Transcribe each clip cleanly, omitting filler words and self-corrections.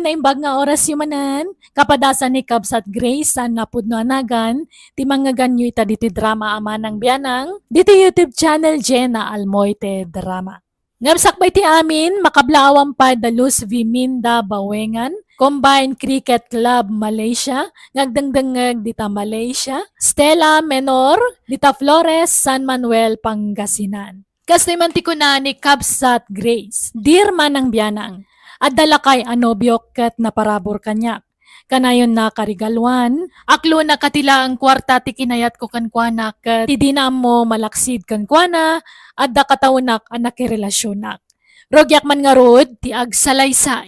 na imbag nga oras yumanan, kapadasan ni Cubs at Grace sa napudno anagan, ti mga ganyo ita diti drama ama ng biyanang, diti YouTube channel Jenna Almoite Drama. Ngamsak ba iti amin, makablawang pa Dalus Viminda Bawengan, Combined Cricket Club Malaysia, ngagdangdangag dita Malaysia, Stella Menor, dita Flores, San Manuel, Pangasinan. Kasi man ti kuna ni Cubs at Grace, dear man ang biyanang, at dalakay anobyo ket na parabor kanyak. Kanayon na karigalwan, aklo na katila ang kwarta ti kinayat ko kankwana ket ti di na mo malaksid kankwana at da katawnak anak relasyonak. Rogyak man nga rod ti agsalaysay.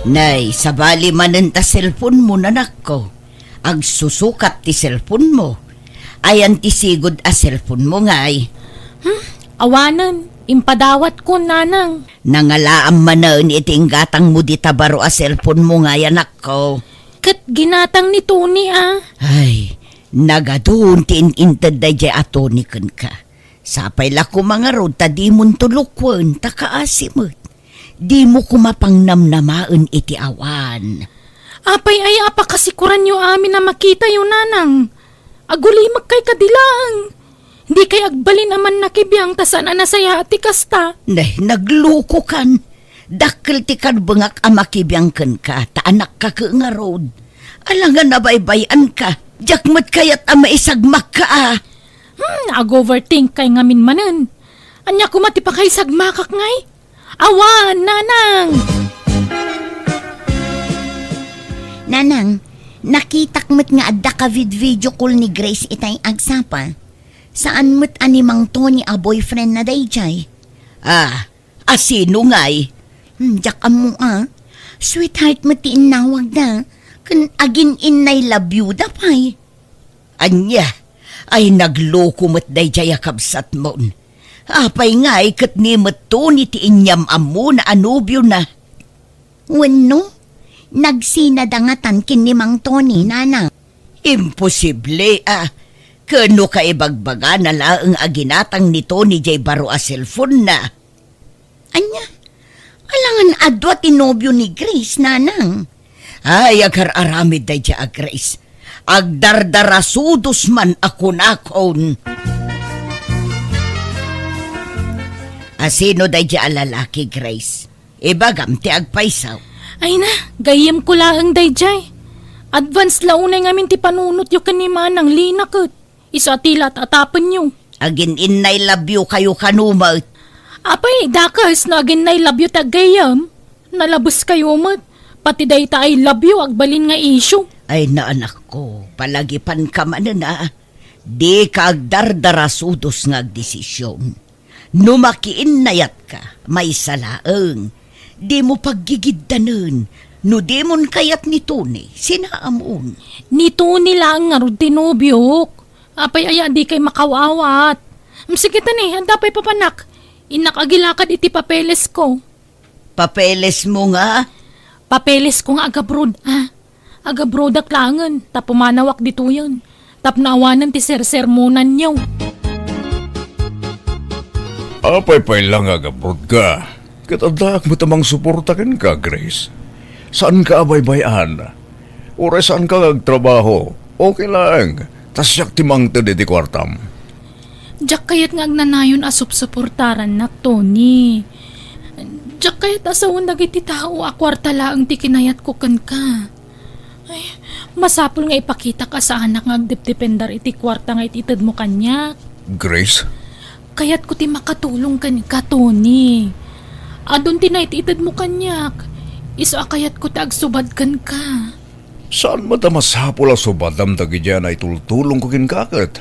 Nay, sabali manen ta cellphone mo nanak ko. Agsusukat ti cellphone mo. Ayan ti sigod a cellphone mo ngay. Awanan, impadawat ko nanang. Nangalaam manaan iting gatang mo di tabaro a cellphone mo ngay anak ko. Kat ginatang ni Tony Ay, nagadun ti ininted da jay atonikan ka. Sapay la ko mga rod ta di mon tulukwan ta kaasimot. Di mo kumapangnamnamaan iti awan. Apay ay apa kasikuran nyo amin na makita yun nanang. Agulimag kay kadilang. Hindi kay agbalin naman nakibiyang tasan na nasaya ati kasta. Nay, nagluko kan. Dakil ti bangak amakibiyang kan ka, ta anak ka ka nga road. Alangan na baybayan ka, jakmat kayat ama isagmak ka Ag-overthink kay ngamin manan. Anya kumati pa kay sagmakak ngay. Awan, nanang! Nanang, nakitak mo't nga adda ka video call ni Grace itay agsapa. Saan mo't animang Tony a boyfriend na dayjay? Asino ngay? Jak mo Sweetheart mo ti inawag na. Kan agin inay labyuda pay. Anya, ay nagloko mo't dayjay akabsat mon. Apay ngay kat ni mo't Tony ti inyam amo na anubyo na. Wano? Nagsinadangatan kin ni Mang Tony, nanang. Imposible, Kano ka ibagbaga na laang aginatang ni Tony jay baro a cellphone na. Anya, alangan adwa tinobyo ni Grace, nanang. Ay, agar-aramid day jay Grace. Agdardarasudos man ako nakon. Asino day jay alalaki, Grace? Ibagam ti agpaisaw. Ay na, gayem ko laang dayjay. Advance launay ngamin ti panunot yu kanima ng linakot. Isa tila tatapan nyo. Agin inay labyo kayo kanumat. Apay, dakas na agin na love you tagayam. Nalabos kayo mat. Pati day ta ay love you agbalin nga issue. Ay na anak ko, palagipan ka man na. Di ka agdardarasudos nga agdesisyon. Numakiin nayat ka, may salaang. Di mo paggigiddanan. No di mon kayat ni Tony, sinaamon. Ni Tony lang nga ro tinubyok. Apay aya di kay makawawat. Sige tani, handa pa'y papanak. Inakagilakad iti papeles ko. Papeles mo nga? Papeles ko nga agabrod, Agabrod aklangan, tapumanawak dito yun. Tapnaawanan ti sersermonan nyo. Apay-pay lang agabrod ka. Katadak mo tamang suportakin ka, Grace. Saan ka abay-bayan? Ure saan ka agtrabaho? Okay lang. Tasyak timang tadi di kwartam. Diyak kayat nga agnanayon asup-suportaran na, Tony. Diyak kayat asawon dagiti tao akwarta laang ti kinayat ko kan ka. Ay, masapul nga ipakita ka sa anak nga agdipdipendar iti kwarta nga ititid mo kanya. Grace? Kayat ko ti makatulong kan ka, Tony. Adon ti na ititid mo kanyak. Iso akayat ko ti agsubad kan ka. Saan mo tamasapol ang subadam dagi dyan ay tultulong ko kinkakat?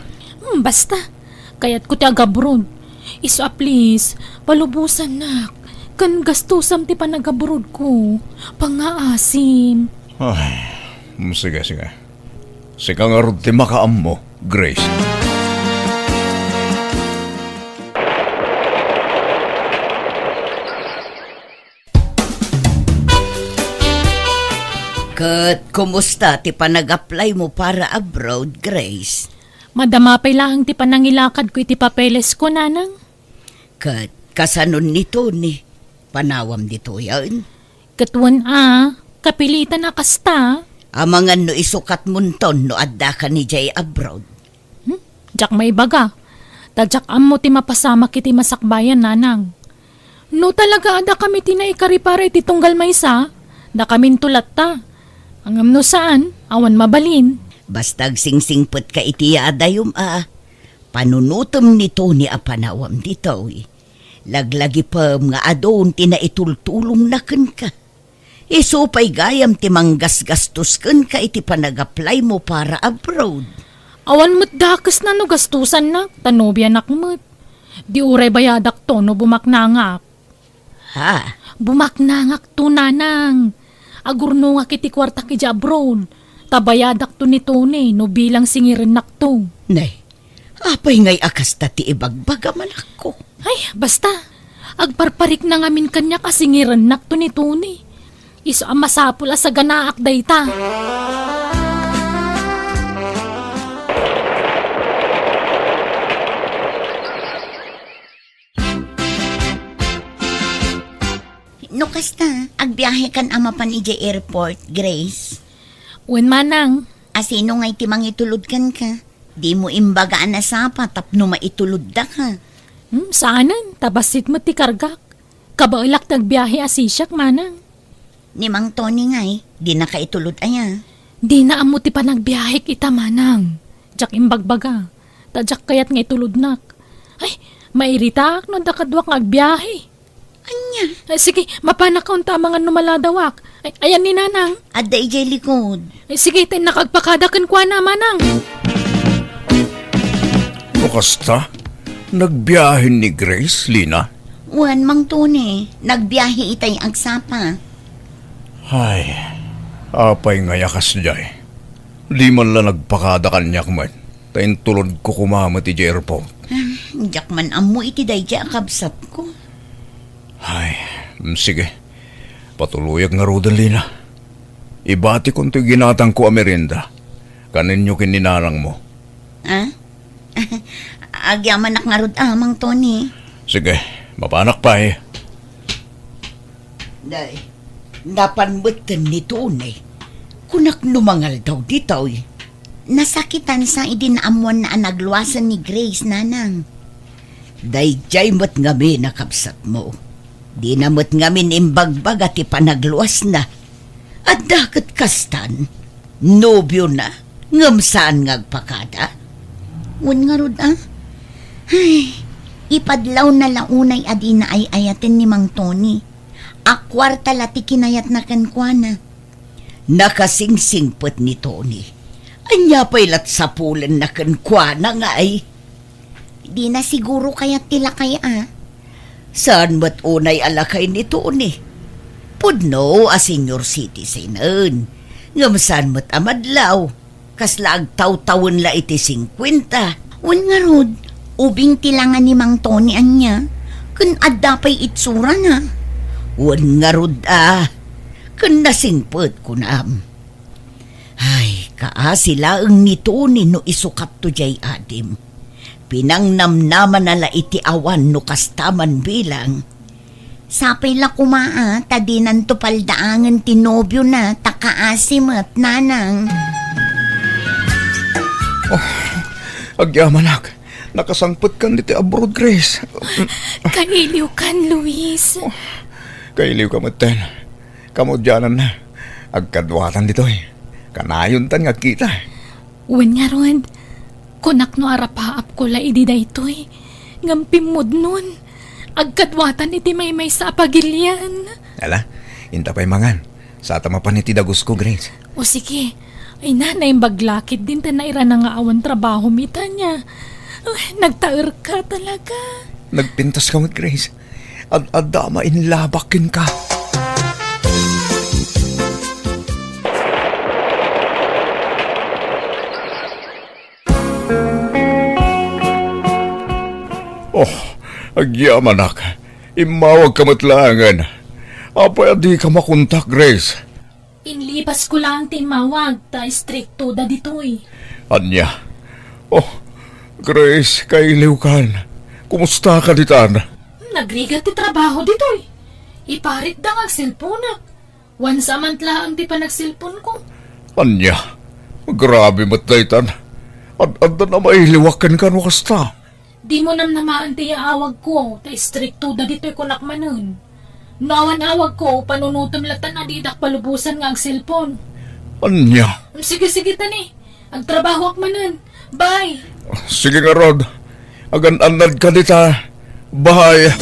Basta. Kayat ko ti agabrod. Iso please, palubusan nak. Kan gastusam ti panagabrod ko. Pangaasim. Ay, sige. Sika nga rin ti makaam mo, Grace. Kat, kumusta ti panag-apply mo para abroad, Grace? Madamapay lang ti panangilakad ko iti papeles ko, nanang. Kat, kasanon ni Tony. panawam dito yan. Katuan kapilitan na kasta. Amangan no isukat munton no adda ka ni Jay abroad. Jak may baga. Tadyak amo ti mapasama kiti masakbayan nanang. No talaga ada kami tinaikaripare ti tunggal maysa. Da kamin tulat ta. Angam no saan, awan mabalin. Bastag singsingpet ka iti adayom Panunutom nito ni apanawam dito Laglagi pa nga adon tinaitultulong na ken ka. Isupay gayam ti manggasgastos ken ka iti panag-apply mo para abroad. Awan mo't dakas na no gastusan na. Tanobya nakmut. Di uray bayadak to no bumaknangak. Ha? Bumaknangak to nanang. Agurno nga kiti kwarta ki abroad. Tabayadak to ni Tony no bilang singirin nakto. Nay, apay ngay akas ta ti ibagbagaman ako. Ay, basta. Agparparik na ngamin kanya kasingiran nakto ni Tony. Iso ang masapula sa ganaak dayta. No kasta, agbiyahe kan ama pan ije airport, Grace. Wen manang. Asino ngay timang itulod kan ka? Di mo imbagaan na sapa tapno maitulod da ka. Saanan? Tabasit mo ti kargak. Kabailak nagbiyahe asisyak manang. Ni Mang Tony ngay, di na kaitulod aya. Di na amo ti panagbiyahe kita manang. Jak imbagbaga. Tadyak kayat nga itulod nak. Ay, mairitak no dakadwak ngagbiyahe. Anya? Ay, sige, mapanak ka unta mga numaladawak. Ay, ayan ni nanang. Adda ije likod. Ay, sige, tin nakagpakadakan kwa na manang. Bukasta, nagbiyahin ni Grace, Lina? Wan, Mang Tony, nagbiyahe itay agsapa. Ay, apay nga yakas jay. Di man lang nagpakada kanyak man. Tayin tulod ko kumamati jay airport. Diyak man amo iti dayja akabsat ko. Ay, sige. Patuluyag nga rodan, Lina. Ibati kong ito'y ginatang ko a merinda. Kaninyo kininarang mo. Ha? Agyaman nga rod Mang Tony. Sige, mapanak pa eh. Day, napanbutan ni Tony. Kunak numangal daw dito Nasakitan sa idinaamuan na nagluwasan ni Grace, nanang. Day, jay mo't ngami nakabsat mo. Di na mo't ngamin imbagbag at ipanagluwas na. At dakat kastan, nobyo na, ngamsaan ngagpakada. Wan nga rod Ay, ipadlaw na launay adi na ay ayatin ni Mang Tony. Akwarta lati kinayat na kankwana. Nakasingsingpot ni Tony. Anya pa'y latsapulan na kankwana nga ay. Di na siguro kayat tila kaya Saan mo't unay alakay ni Tony? Pudno a senior citizen Ngamsaan mo't amadlaw. Kasla agtaw-tawon la iti 50. Wan nga rod, ubing tilangan ni Mang Tony anya. Kun adda pa'y itsura na. Wan nga rod kun nasingpot ko naam. Ay, sila ang ni Tony no isukat to jay adim. Pinangnamnaman nala iti awan no kastaman bilang. Sapay la kumaa, tadinan to paldaangan tinobyo na, takaasim at nanang. Agyamanak, nakasangpot kan diti abroad, Grace. Kailiw kan, Luis. Kailiw ka ten. Kamudyanan na. Agkadwatan dito Kanayon tan nga kita. Wen nga ron. Kunak no arapaap ko la idi daytoy. Ngampimod nun. Agkadwatan iti may sa apagilyan. Ala, inta pa'y mangan. Sa tama pa niti dagos ko, Grace. O sige. Ay nanay baglakit din ta naira na nga awan trabaho mita niya. Nagtaer ka talaga. Nagpintas ka Grace. Adama inlabakin ka. Oh, agyamanak. Imawag ka matlangan. Apa di ka makontak, Grace? Inlipas ko lang timawag ta stricto da ditoy. Anya? Oh, Grace, kailiw kan. Kumusta ka ditan? Nagrigat ti trabaho ditoy. Iparit da nga cellphone na. Once a month lang di pa nag-cellphone ko. Anya, grabe matlaytan. Anda na mailiwakan ka no kasta. Di mo nam namaan ti awag ko, ta stricto da dito'y kunakmanon. Nawan awag ko, panunutom latan na didak palubusan nga ang cellphone. Anya, Sige tani, ang trabaho akmanon. Bye! sige nga Rod. Agan-anad ka dita. Bahay.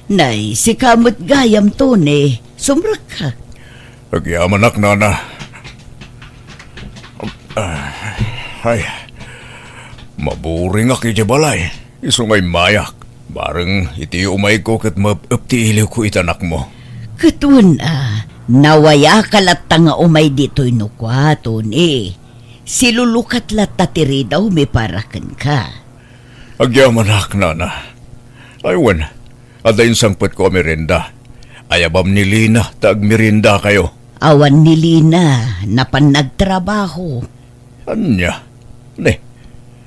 Nay, si kamot gayam to ni. Sumrak ka. Nagyaman ak nana. Ay, maburing ak balay. Isungay mayak. Bareng iti umay ko kat mapapti iliw ko itanak mo. Katun nawaya ka latta nga umay dito'y nukwato ni. Silulukat latta tiri daw may parakan ka. Agyaman ak nana. Aywan, adayin sangpet ko merinda. Ayabam ni Lina, tag merinda kayo. Awan ni Lina, napan nagtrabaho. Anya, ne,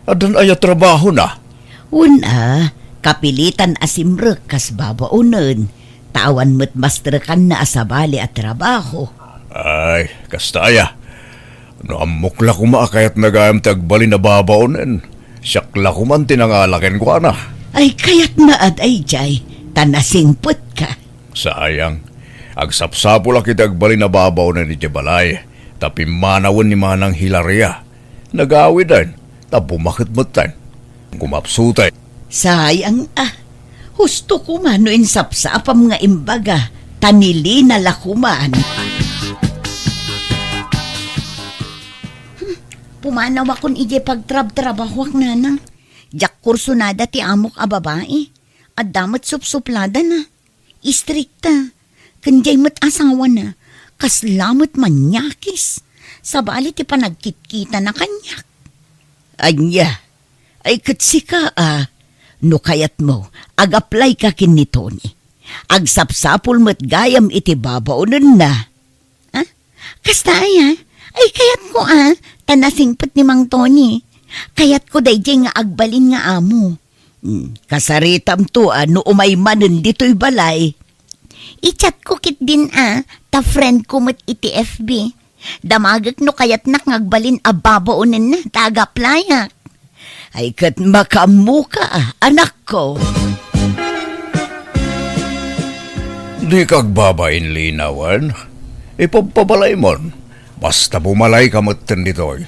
adan aya trabaho na. Una, kapilitan asimrek kas babaunan. Tawan mo't masterkan na asabali at trabaho. Ay, kastaya. No amukla kumakayat nagayam tagbali na babaonen. Siyakla kuman tinangalakin ko na. Ay kayat maad ay jay, tanasingput ka. Sayang. Agsapsapo lang kita agbali na babaonen ni Jabalay. Tapi manawon ni Manang Hilaria. Nagawid din. Tapumakit matan. Kumapsutay. Sayang Husto ko mano insapsapam nga imbaga, tanili na lakuman. Pumanaw akong ije pagtrab-trabahwak nanang. Jak kurso nada ti amok a babae. At damat supsuplada na. Istrikta. Kanjay mat asawa na. Kaslamot manyakis. Sabali ti panagkitkita na kanyak. Anya, ay katsika no kayat mo, ag-apply ka kin ni Tony. Agsapsapul mo't gayam iti babaunan na. Kasta ay kayat ko tanasingpet ni Mang Tony. Kayat ko dayjay nga agbalin nga amo. Kasaritam to no umay manen dito'y balay. I-chat ko kit din ta friend ko mo't iti FB. Damagak no kayat nak ngagbalin a babaunan na, ta ag-apply Ay kat makamuka, anak ko. Di kagbabain linawan. Ipagpabalay mon. Basta bumalay ka matan dito'y.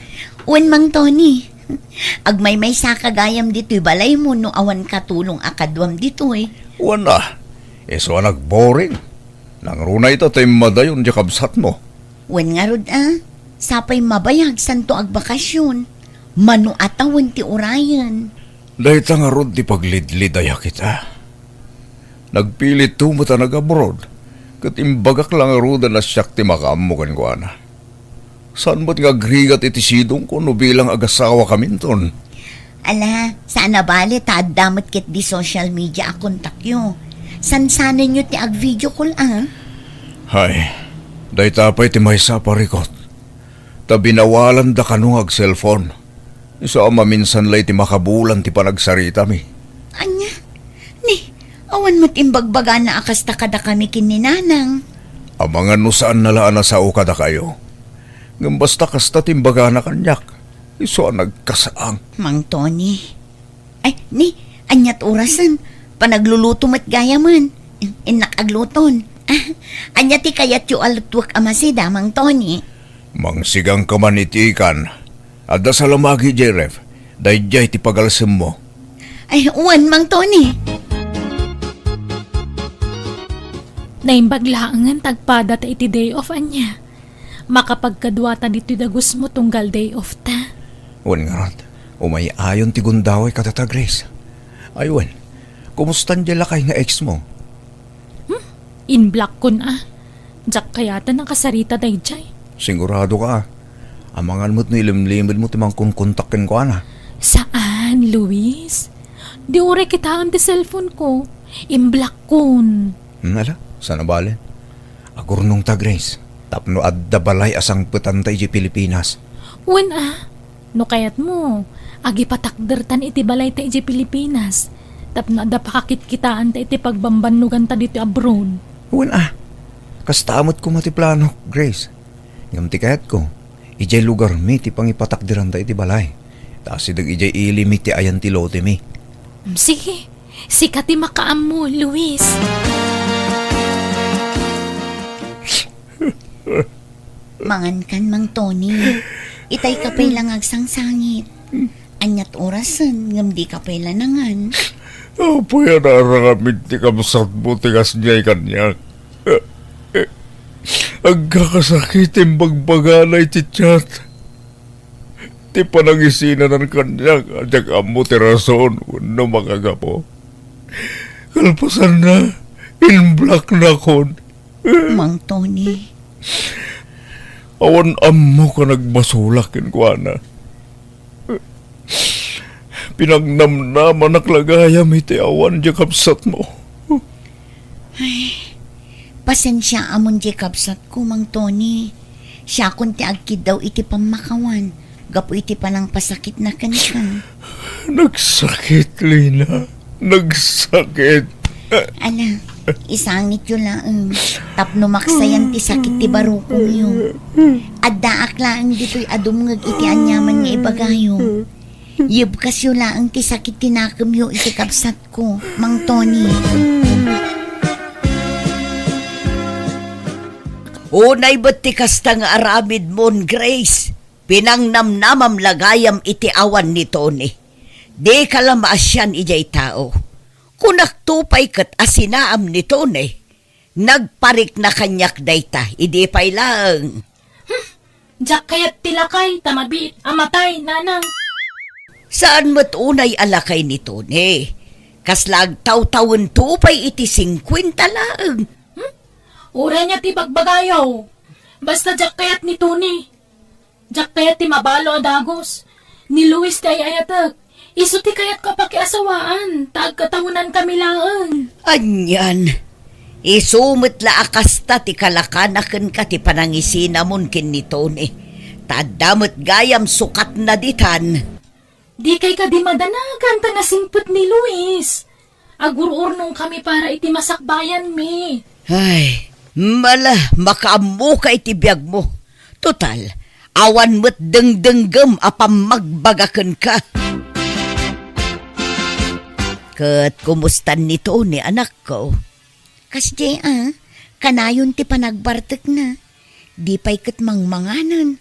Uwan Mang Tony. Agmay-may sa kagayam dito'y balay mo no awan katulong akadwam dito'y. Wana. Eso nagboring. Nang runa ito tayo madayon di kabsat mo. Uwan nga rod sapay mabayag santo agbakasyon. Mano atawan ti urayan. Dahil nga rod di paglidlidaya kita. Nagpilit tumata nag-abroad. Kat imbagak lang roda na siyak ti makaamukan ko ana. Saan mo't nga grigat iti sidong ko no bilang agasawa kaminton? Ala, sana bali ta damot kit di social media akontak yo. Sansanan nyo ti ag-video call Hay, dahil tapay ti may sa parikot. Tabinawalan da kanung ag-cellphone. Isa maminsan lay ti makabulan ti panagsarita mi. Anya, ni, awan mo't imbagbaga na akasta kada kami kininanang. Amangan no saan nalaan na sa ukada kayo. Ngam basta kasta timbaga na kanyak. Iso nagkasaang. Mang Tony. Ay, ni, anyat orasan. Panagluluto mat gaya man. Inakagluton. Anya ti kayat yu alutwak amasida, Mang Tony. Mangsigang kamanitikan. Ada sa lamagi, Jeref. Dayjay ti pagalsim mo. Ay, uwan, Mang Tony. Naimbaglaangan tagpada ta iti day off anya. Makapagkadwata dito dagus mo tunggal day off ta. Wan nga rat, umay ayon ti gundaway katata Grace. Aywan, kumustan dyan lakay nga ex mo? In-block ko na. Jak kayata ng kasarita dayjay. Sigurado ka. Amangan mo't nilimlimid mo timang kunkontakin ko ana. Saan, Luis? Di ure kita ang di cellphone ko. In-block kun. Nala, sana balen? Agurnong ta Grace. Tapno adda balay asang petantay di Pilipinas. Wen no kayat mo. Agi patakdertan iti balay ta iti Pilipinas. Tapno da pakakit-kitaan ta iti pagbambanugan ta dito abroad. Uwan kastamot ko mati plano, Grace. Ngam ti kayat ko, ijay lugar mi ti pangipatakdiran ta iti balay. Taas idag ijay ilimit ti ayan ti lote mi. Sige, sikat ti makaam mo, Luis. Mangan kan, Mang Tony. Itay kapay lang agsangsangit. Anyat orasan, ngam di kapay lanangan. Apo yan arangamit ti kamsat mo tigas niya'y kanyak. Ang kakasakit yung bagbagalay ti tiyat. Ti panangisinan ng kanyak at yung amo ti rason no makagapo. Kalpasan na, in black na kon. Mang Tony. Awan amo ka nagmasulakin ko na. Pinagnamnaman naklagayam iti awan di kapsat mo. Pasensya amon di kapsat ko, Mang Tony. Siya kun ti agkid daw iti pamakawan. Gapo iti palang pasakit na kanikan. Nagsakit, Lina. Nagsakit. Ala, isangit yun lang. Tapno maksayan ti sakit ti barukong yun. Adda aklaan dito'y adumngag iti anyaman nga ibagayo. Yubkas yun lang ti sakit tinakam yun iti kapsat ko, Mang Tony. Unay ba't ti kasta nga aramid mon, Grace? Pinangnamnamam lagayam iti awan ni Tony. Di ka lamaasyan ijay tao. Kunak tupay kat asinaam ni Tony. Nagparik na kanyak dayta, idi pay lang. Diyak kayat tilakay, tamabiit, amatay, nanang. Saan mo't unay alakay ni Tony? Kaslag taw-tawon tupay iti 50 lang. Ura niya ti bagbagayaw. Basta diyak kayat ni Tony. Diyak kayat ti mabalo adagos. Ni Luis ti ayayatag. Isu ti kayat kapakiasawaan. Taag katahunan kami lang. Anyan. Isumit la akasta ti kalakanaken ka ti panangisina mon kin ni Tony. Tadamot gayam sukat na ditan. Di kay ka di madanagan ta nga simpot ni Luis. Agur-urnong kami para iti masakbayan mi. Ay, mala makaamu ka iti biyag mo. Total, awan mo't dengdenggem apam magbagaken ka. Kat kumustan ni Tony anak ko? Kasdi kanayon ti panagbartek na. Di pa'y kat mangmanganan.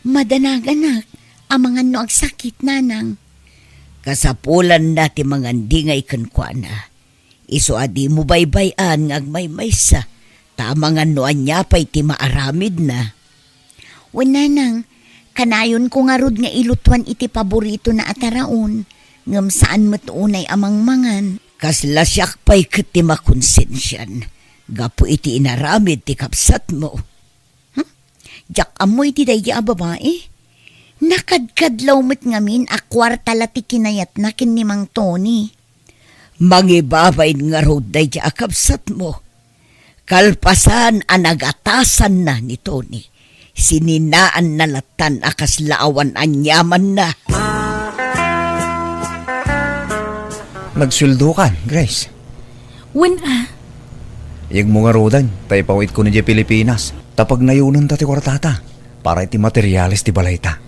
Madanaganak, amangan no agsakit nanang. Kasapulan na ti mga dingay kankwana. Iso adi mo baybayan ngag may maysa. Tamangan no anya pa'y ti maaramid na. Wananang, kanayon ko nga rod nga ilutwan iti paborito na ataraon. Ngam saan matunay amang mangan. Kaslasyak pa'y kat ti makonsensyan. Gapo iti inaramid ti kapsat mo. Jak amoy ti daya babae. Nakadkadlaw met ngamin akwarta lati kinayat na kin ni Mang Tony. Mangibabain nga rod day di akapsat mo. Kalpasan ang nagatasan na ni Tony. Sininaan na latan akas laawan anyaman na. Nagsuldo ka, Grace. When Iyag mo nga rodan, tayo pawit ko na di Pilipinas. Tapag nayunan ta ti kwartata, para iti materyales ti balayta.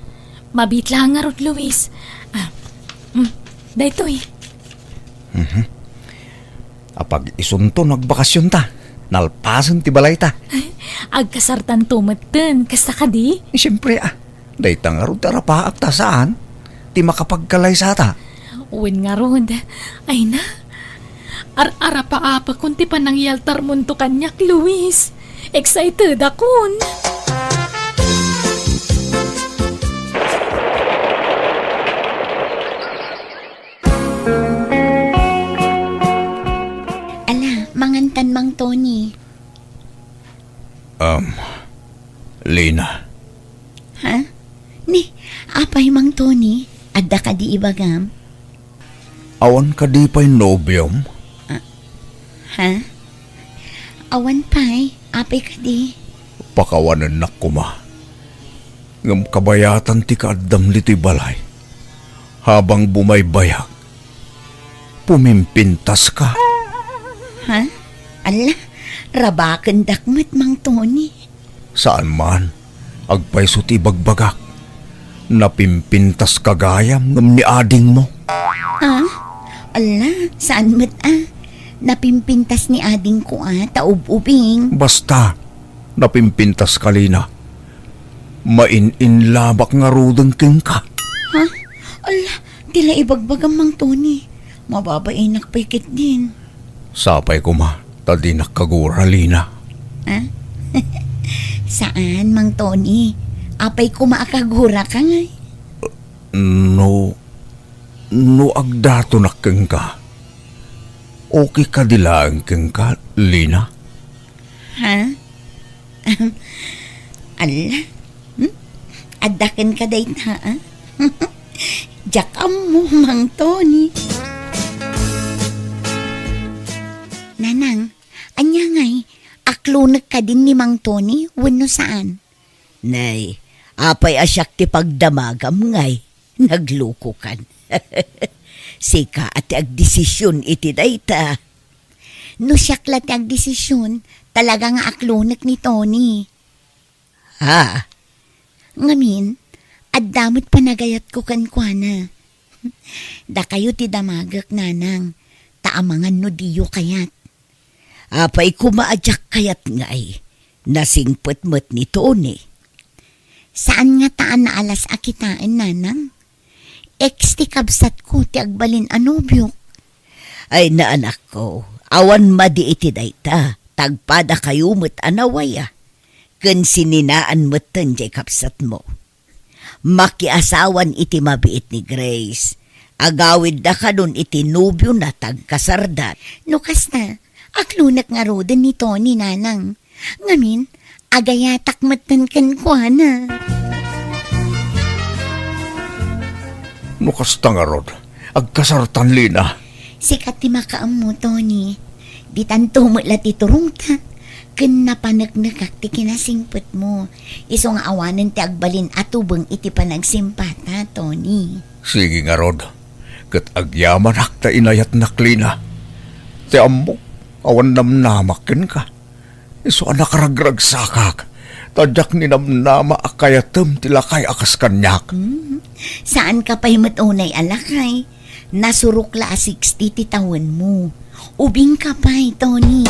mabit lang nga rod, Luis. Dayto eh. Apag isunto nagbakasyon ta, nalpasan ti balayta. Agkasartan tumeten, kasta ka di? Siyempre dayta nga rod tarapaak ta saan, ti makapagkalay sa ta. Uwin nga rod. Ay na. Ar-ara pa apa kunti pa nang yaltar munto kanyak, Luis. Excited akon. Ala, mangantan Mang Tony. Lina. Ha? Ni, apay Mang Tony? Adda ka di ibagam? Awan ka di pa'y nobyom? Ha? Awan pa'y, apay ka di? Pakawanan na kuma. Ngam kabayatan ti kaadam lito'y balay. Habang bumaybayak, pumimpintas ka. Ha? Ala, rabakan dakmat Mang Tony. Saan man, agpay suti bagbagak. Napimpintas kagayam ngam ni ading mo. Ha? Ala, saan mat Napimpintas ni ading ko taub-ubing. Basta, napimpintas kalina. Maininlabak nga rudeng king ka. Ha? Ala, tila ibagbag ang Mang Tony. Mababainak pikit din. Sapay ko ma, tadi nakagura lina. Ha? Saan, Mang Tony? Apay ko maakagura ka nga. No agdato na king ka. Okay ka dilaan king ka, lina? Ha? Ala? Adakan ka day na, ha? Jakam mo, Mang Tony. Nanang, anya ngay, aklunag ka din ni Mang Tony, wano saan? Nay, apay asyak ti pagdamagam ngay, nagluko kan. Sika at agdesisyon iti dayta. No siyaklat ang desisyon, talaga nga aklunag ni Tony. Ha? Ngamin, at damot panagayat ko kankwana. Da kayo ti damagak nanang, taamangan no diyo kayat. Apay kumaadyak kayat ngay, nasingpet-met ni Tony. Saan nga taan na alas akitaan nanang? Ex ti kabsat ko ti agbalin anubyok. Ay naanak ko, awan madi iti dayta, tagpada kayo met anawaya. Ken sininaan met tanjay kapsat mo. Makiasawan iti mabiit ni Grace. Agawid da ka nun iti nubyo na tagkasardat. Lukas na, aklunak nga roden ni Tony nanang. Ngamin, agayatak matan kankwana. Nukasta nga rod, agkasartan lina. Sikat ti makaam mo, Tony. Di tanto mo ti turong ta. Ken napanagnagak ti kinasingpet mo. Iso nga awanan ti agbalin atubang iti panagsimpata, Tony. Sige nga rod, kat agyaman akta inayat na klina. Ti ammo, awan namnamakin ka. Iso anak ragrag sakak. Tadyak ni namnama akayatem tilakay akas kanyak. Saan ka pa'y matunay alakay? Nasurukla 60 ti taon mo. Ubing ka pa'y, Tony.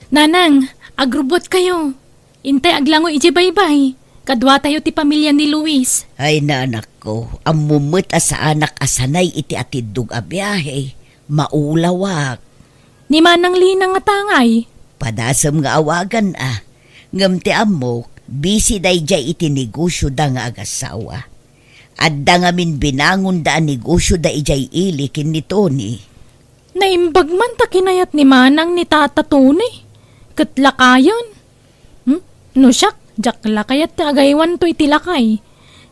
Nanang, agrobot kayo. Intay aglango iji baybay. Kadwa tayo ti pamilya ni Luis. Ay naanak ko, ang mumut sa anak asanay iti atidug a biyahe. Maulawak. Ni manang linang nga tangay. Padasam nga awagan Ngam ti amok, busy day jay iti negosyo da nga agasawa. At da nga min binangon da negosyo da ijay ilikin ni Tony. Naimbag man ta kinayat ni manang ni Tata Tony. Katlakayon. No siyak, jakla kayat ti agaywan to itilakay.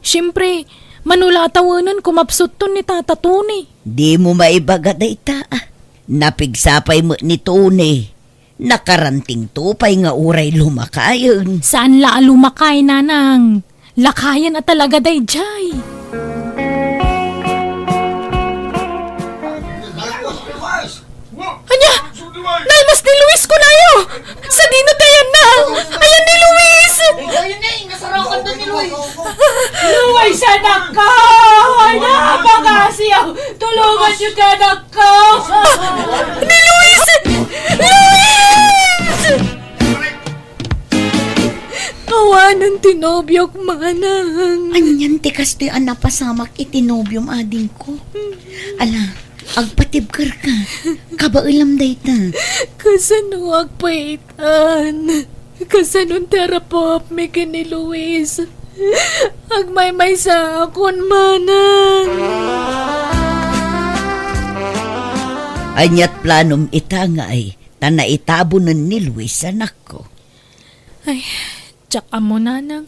Siyempre, manula atawanan kumapsot to ni Tata Tony. Di mo maibaga da ita Napigsapay mo ni Tony. Nakaranting tupay nga uray lumakayon. Saan la lumakay, nanang? Lakayan at talaga day jay. Anya! Nalmas ni Luis ko na yo! Sa dino tayan na! Ayan ni Luis! Luis, anak ko! Napakasiyaw! Tulungan niyo ka, anak ko! Ni Luis! Luis! Kawanan tinobyo ko manang. Anyan ti kastoy napasamak itinobyom ading ko. Ala, agpatibkar ka. Kabailam dayta. Kasano agpaitan? Kasano terapop me ni Luis? Agmay-may sa akon manang. Anyat planom ita nga ay tanaitabunan ni Luis anak ko. Ay, tsaka mo nanang.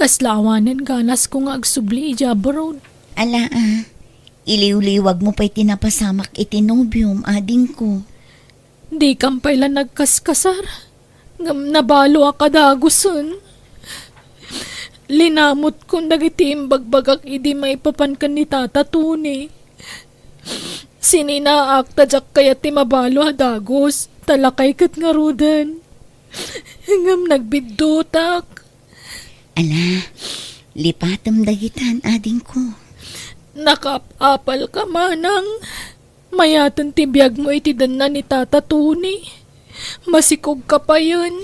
Kaslawanan ganas ko nga agsubli ija abroad. Ala Iliw-liwag mo pa'y tinapasamak itinobium, ading ko. Di kampay lang nagkaskasar. Ngam nabalo akadaguson. Linamot kong dagiti imbagbagak idi maipapan kan ni Tata Tuni. Sininaak tadyak kaya ti mabalo adagos. Talakay kat nga rudan. Ngam nagbiddotak. Ala, lipatam dagitan, ading ko. Nakapapal ka manang. Mayatan tibiyag mo itidan na ni Tata Tuni. Masikog ka pa yun.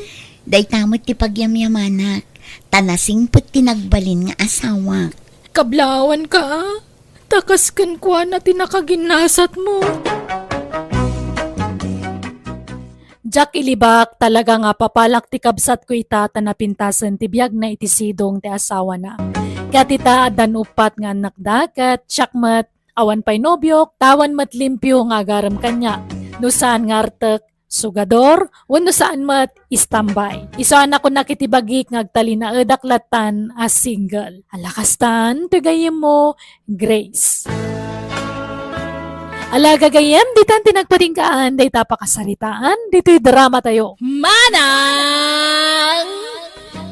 Day tamot ti pagyamyamanak. Tanasing put tinagbalin nga asawa. Kablawan ka ah. Takaskan kwa na tinakaginasat mo. Jack ilibak talaga nga papalak ti kabsat ko itata na pintasan ti biyag na itisidong ti asawa na. Kaya tita adan upat nga anak dakat, syakmat, awan pa'y nobyok, tawan mat limpyo nga agaram kanya. No saan nga artek, sugador, wano saan mat istambay. Isaan ako nakitibagik ngagtali na edaklatan as single. Alakastan, tugayim mo, Grace. Ala gagayem, ditan tinagpatingkaan, day tapakasaritaan, dito'y drama tayo. Manang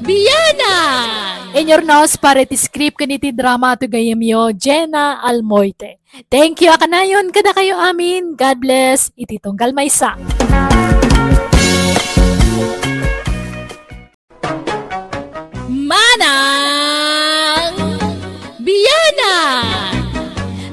Biyanang! In your nose, para ti script kaniti drama to gayem yo, Jenna Almoite. Thank you, akanayon, kada kayo amin. God bless, iti tunggal maysa. Manang Biyanang!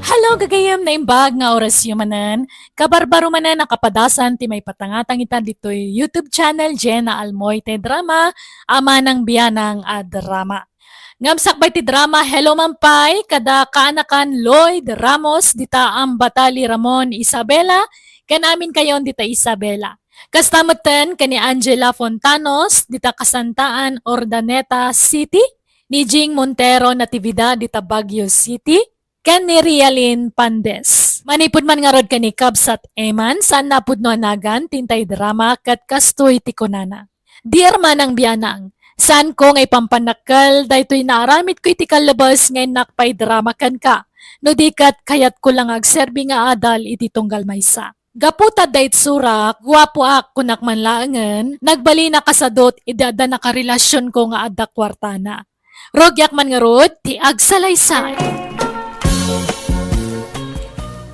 Hello, gagayam na imbag nga oras yumanan. Kabarbaro manan ang kapadasan ti may patangatang ita dito'y YouTube channel Jenna Almoite Drama, ama ng biyanang a drama. Ngamsakbay ti drama, hello mampay, kada kaanakan Lloyd Ramos, dita ang Batali Ramon Isabela, kanamin kayon dita Isabela. Kastamutan kani Angela Fontanos, dita Kasantaan, Ordaneta City, ni Jing Montero Natividad, dita Baguio City, ken ni Rialin Pandes. Manipod man nga rod kani Kabsat Eman, saan napud no anagan, tintay drama, kat kastoy tikunana. Dear manang biyanang, saan ko ngay pampanakal, daytoy naaramit ko iti kalabas ngay nakpay drama kan ka. No dikat kayat ko lang agserbi nga adal iti tunggal maysa. Gaputa dayt surak, guwapo ak kunak manlaangan, nagbali na kasadot idada nakarelasyon ko nga adda kwartana. Rogyak man nga rod, ti agsalaysay.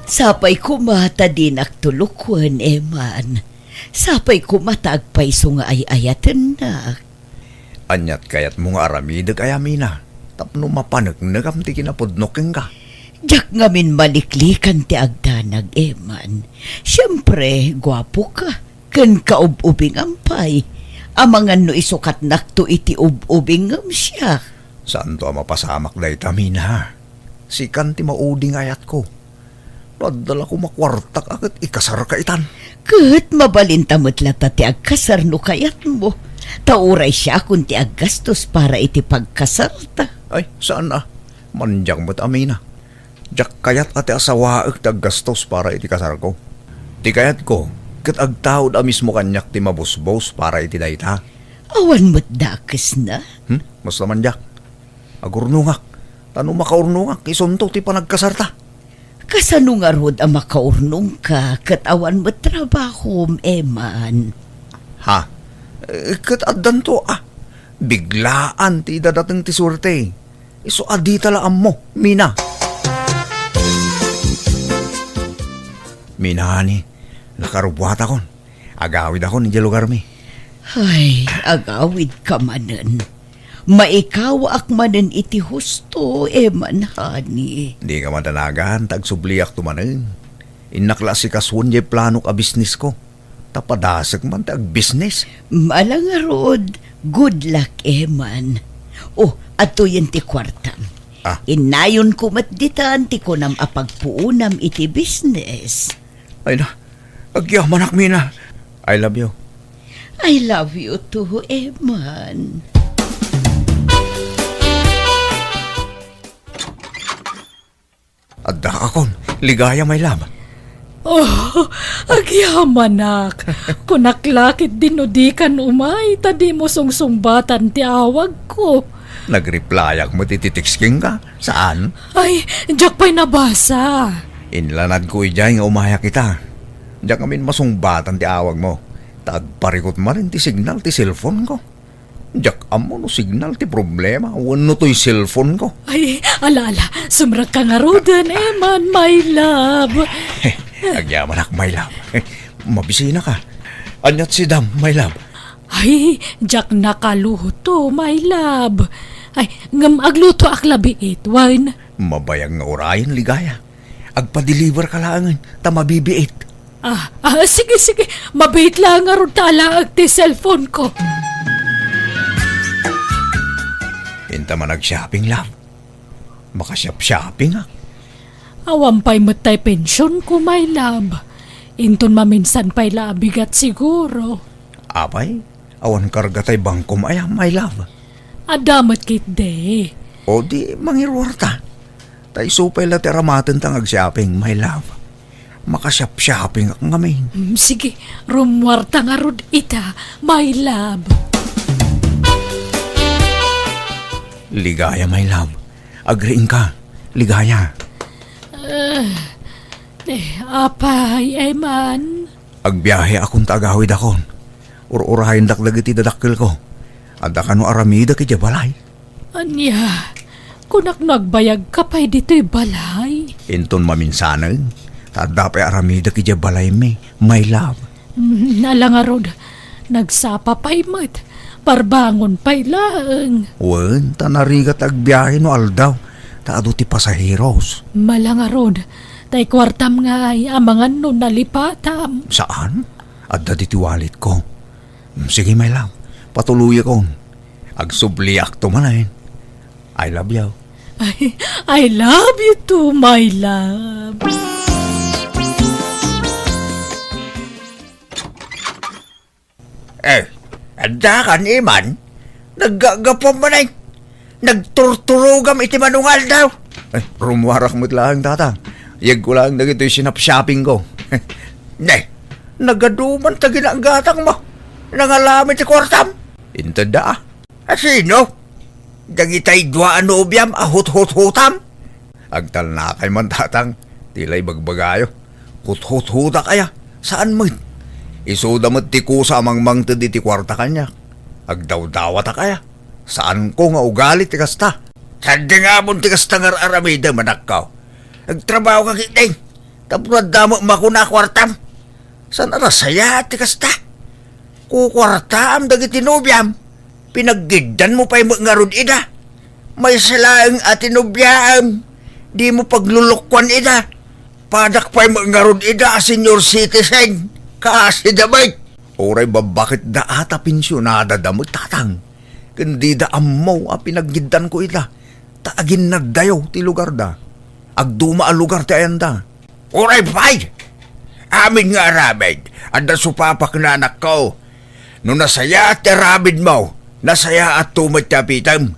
Sapay kumata din aktulukwan, Eman. Sapay kumata agpaiso nga ay-ayatan na. Anyat kayat mo nga aramidag ayamina. Tapno mapanag nagamti kinapudnoking ka. Diyak ngamin maliklikan ti agdanag, Eman. Siyempre, gwapo ka. Kan kaub-ubing ampay. Amangan no isukat nakto iti ub-ubing ngam siya. Saan to mapasamak day tamina? Sikan ti mauding ayat ko. Nadala ko makwartak agad ikasar ka itan. Kat mabalintamot lata ti agkasar no kayat mo. Tauray siya kung ti aggastos para iti pagkasar ta. Ay, saan na? Manjang mo't amina. Diyak kayat ati asawaag ti aggastos para iti kasar ko. Ti kayat ko, kat agtawad mismo kanyak ti mabusbos para iti dayta. Awan mo't dakes na. Mas naman diyak. Agurnungak. Tano makaurnungak, isunto ti panagkasar ta. Kasano nga rod ang makaurnong ka kat awan mo't trabaho, Eman. Ha? Kat addan to Biglaan ti dadating ti surte. Iso adi talaan mo, Mina. Mina ni, nakarubuhat akon. Agawid ako ni lugar mi. Ay, agawid ka manen. Maikaw ak manen iti husto, Eman, hani. Di ka matanagan, tagsubliak tumanin. Inakla si kaswan jay plano ka business ko. Tapadasag man tag business. Malangarod, good luck, Eman. Oh, ato yan ti kwartam. Inayon ko matditan ti ko nam apagpuunam iti business. Ay na, agyaman ak, Mina. I love you. I love you too, Eman. Adda akon, ligaya may lab. Oh, agyamanak. Kunaklakit dinudikan umay, tadi mo sungsumbatan ti awag ko. Nag-reply mo tititiksking ka. Saan? Ay, Jack pa'y nabasa. Inlanad ko ijay nga umaya kita. Diyan kami masungbatan ti awag mo. Tagparikot man rin ti signal ti cellphone ko. Diyak amo no signal ti problema. Wano to'y cellphone ko. Ay, ala, sumrak ka nga rodan, Eman, my love. Agyaman ak, my love. Mabisina ka. Anyat si Dam, my love. Ay, Jack nakaluto, my love. Ay, ngam agluto ak labiit, wine. Mabayang nga orayan, ligaya. Agpa-deliver ka langan, ta mabibiit. Sige. Mabait lang nga ron tala ag ti cellphone ko. Inta man nag-shopping, love. Makashop-shopping, ha? Awan pa'y matay pensyon ko, my love. Inton maminsan pa'y labigat siguro. Apay, awan karga tay bangkom ay, my love. Adamat kit de. O di, mangirwarta. Tay supay la teramaten tang ag-shopping, my love. Makashop-shopping ak ngamin. Sige, rumwarta nga rod ita, my love. Ligaya, my love. Agreeing ka. Ligaya. Apay, Eman. Agbiyahe akong tagawid akon. Ur-urahin daklagiti dadakkel ko. Adda ka no aramida ki balay. Anya, kunak nagbayag ka pa'y dito'y balay. Inton maminsanan. Tadda pa aramida ki balay me, my love. Nala nga rod, nagsapa pa'y mat. Parbangon pa'y lang. Wen, tanarigat agbiyahe no aldaw. Taado ti pasaheros. Malanga rod, tay kwartam nga ay amangan no nalipatam. Saan? Adda di ti wallet ko. Sige, my love. Patuloy akon. Agsubliak to manayin. I love you. I love you too, my love. Adda ka ni man? Naggagapom man ay. Nagturturugam iti manungal daw. Rumwarak mo't lang, tata. Yag ko lang nagito yung sinap-shopping ko. Nagaduman ta ginagatang mo. Nangalamit ti kwartam. Intada. Sino? Dagitay dua anobyam ahut-hut-hutam. Agtal na kay man, tatang. Tilay bagbagayo. Hut-hut-huta kaya. Saan mo? Isuda mo't ti kusa amang mangtid iti kwarta kanya. Agdaw-dawa ta kaya. Saan ko nga ugali ti kasta? Saan nga mo ti kasta nga aramida manakaw? Nagtrabaho ka kiting. Tapos damo makuna kwartam. Saan arasaya ti kasta? Kukwartam dagiti nubyam. Pinaggidan mo pa'y nga rod ida. May salaang ati nubyam. Di mo paglulukwan ida. Padak pa'y nga rod ida senior citizen. Kasi damay. Oray ba bakit da ata pensyonada damot tatang? Kundi da amaw a pinaggidan ko ita. Taagin na dayo ti lugar da. Agduma a lugar ti ayanda. Oray pay! Amin nga arabid. Anda supapak na anak ko. No nasaya at arabid mo. Nasaya at tumat kapitam.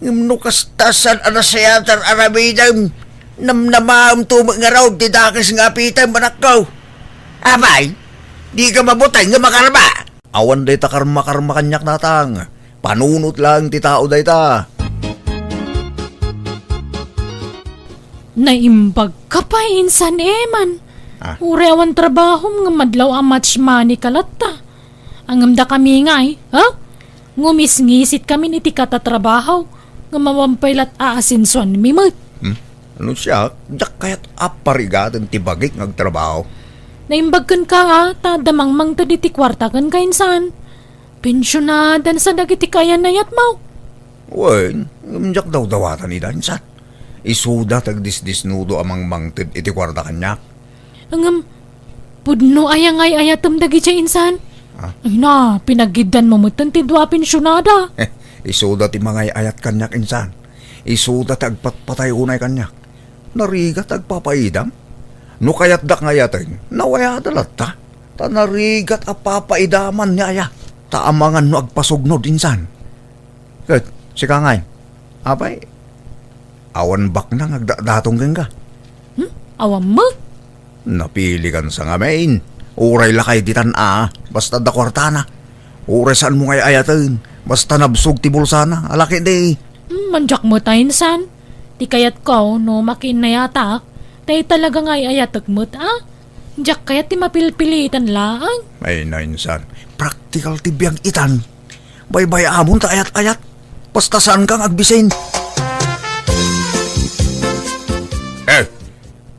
No kastasan a nasaya at arabidam. Namnamaam tumat nga raw ti dakis nga pitam anak ko. Abay! Di ka mabutay nga makarma. Awan day ta karma-karma kanyak natang. Panunot lang ti tao day ta. Naimbag ka pa insan, Eman. Urewan trabaho nga madlaw ang much money kalata. Ang amda kami nga ha? Ngumis-ngisit kami ni ti katatrabaho. Nga mawampay lat aasinson mimot. Ano siya? Dak kayat aparigatan ti bagik ngagtrabaho. Naimbagkan ka ha, tadamang mang tadi ti kwarta kan ka insan. Pensyonadan sa dagiti kaya nayat mo. Wen, ngumjak daw dawatan ni Dansat. Isuda tagdisdisnudo amang mangtid iti kwarta kanyak. Ang pudno ayang ay ayatam dagiti insan. Ay na, pinaggidan mo mutan ti dua pensyonada. Isuda ti mga ayat kanyak insan. Isuda tagpatpatay unay kanyak. Narigat agpapaidam. No kayat dak ngayatin, nawaya dalat ta. Tanarigat a papaidaman niya aya. Taamangan no agpasugnod insan. Kat, si Kangay. Apay, awan bak na ngagdatong ka. Awam mo? Napili kan sa ngamin. Uray lakay ditan basta da kwartana. Uray saan mo ngay ayatin. Basta nabsog ti bulsana. Alaki di. manjak mo ta insan. Ti kayat ko no makinayatak, tay talaga nga ayatak mo't Jak kayat ti mapilpilitan laang. Ay na insan, practical tibiyang itan. Baybay amon ta ayat-ayat. Basta saan kang agbisin.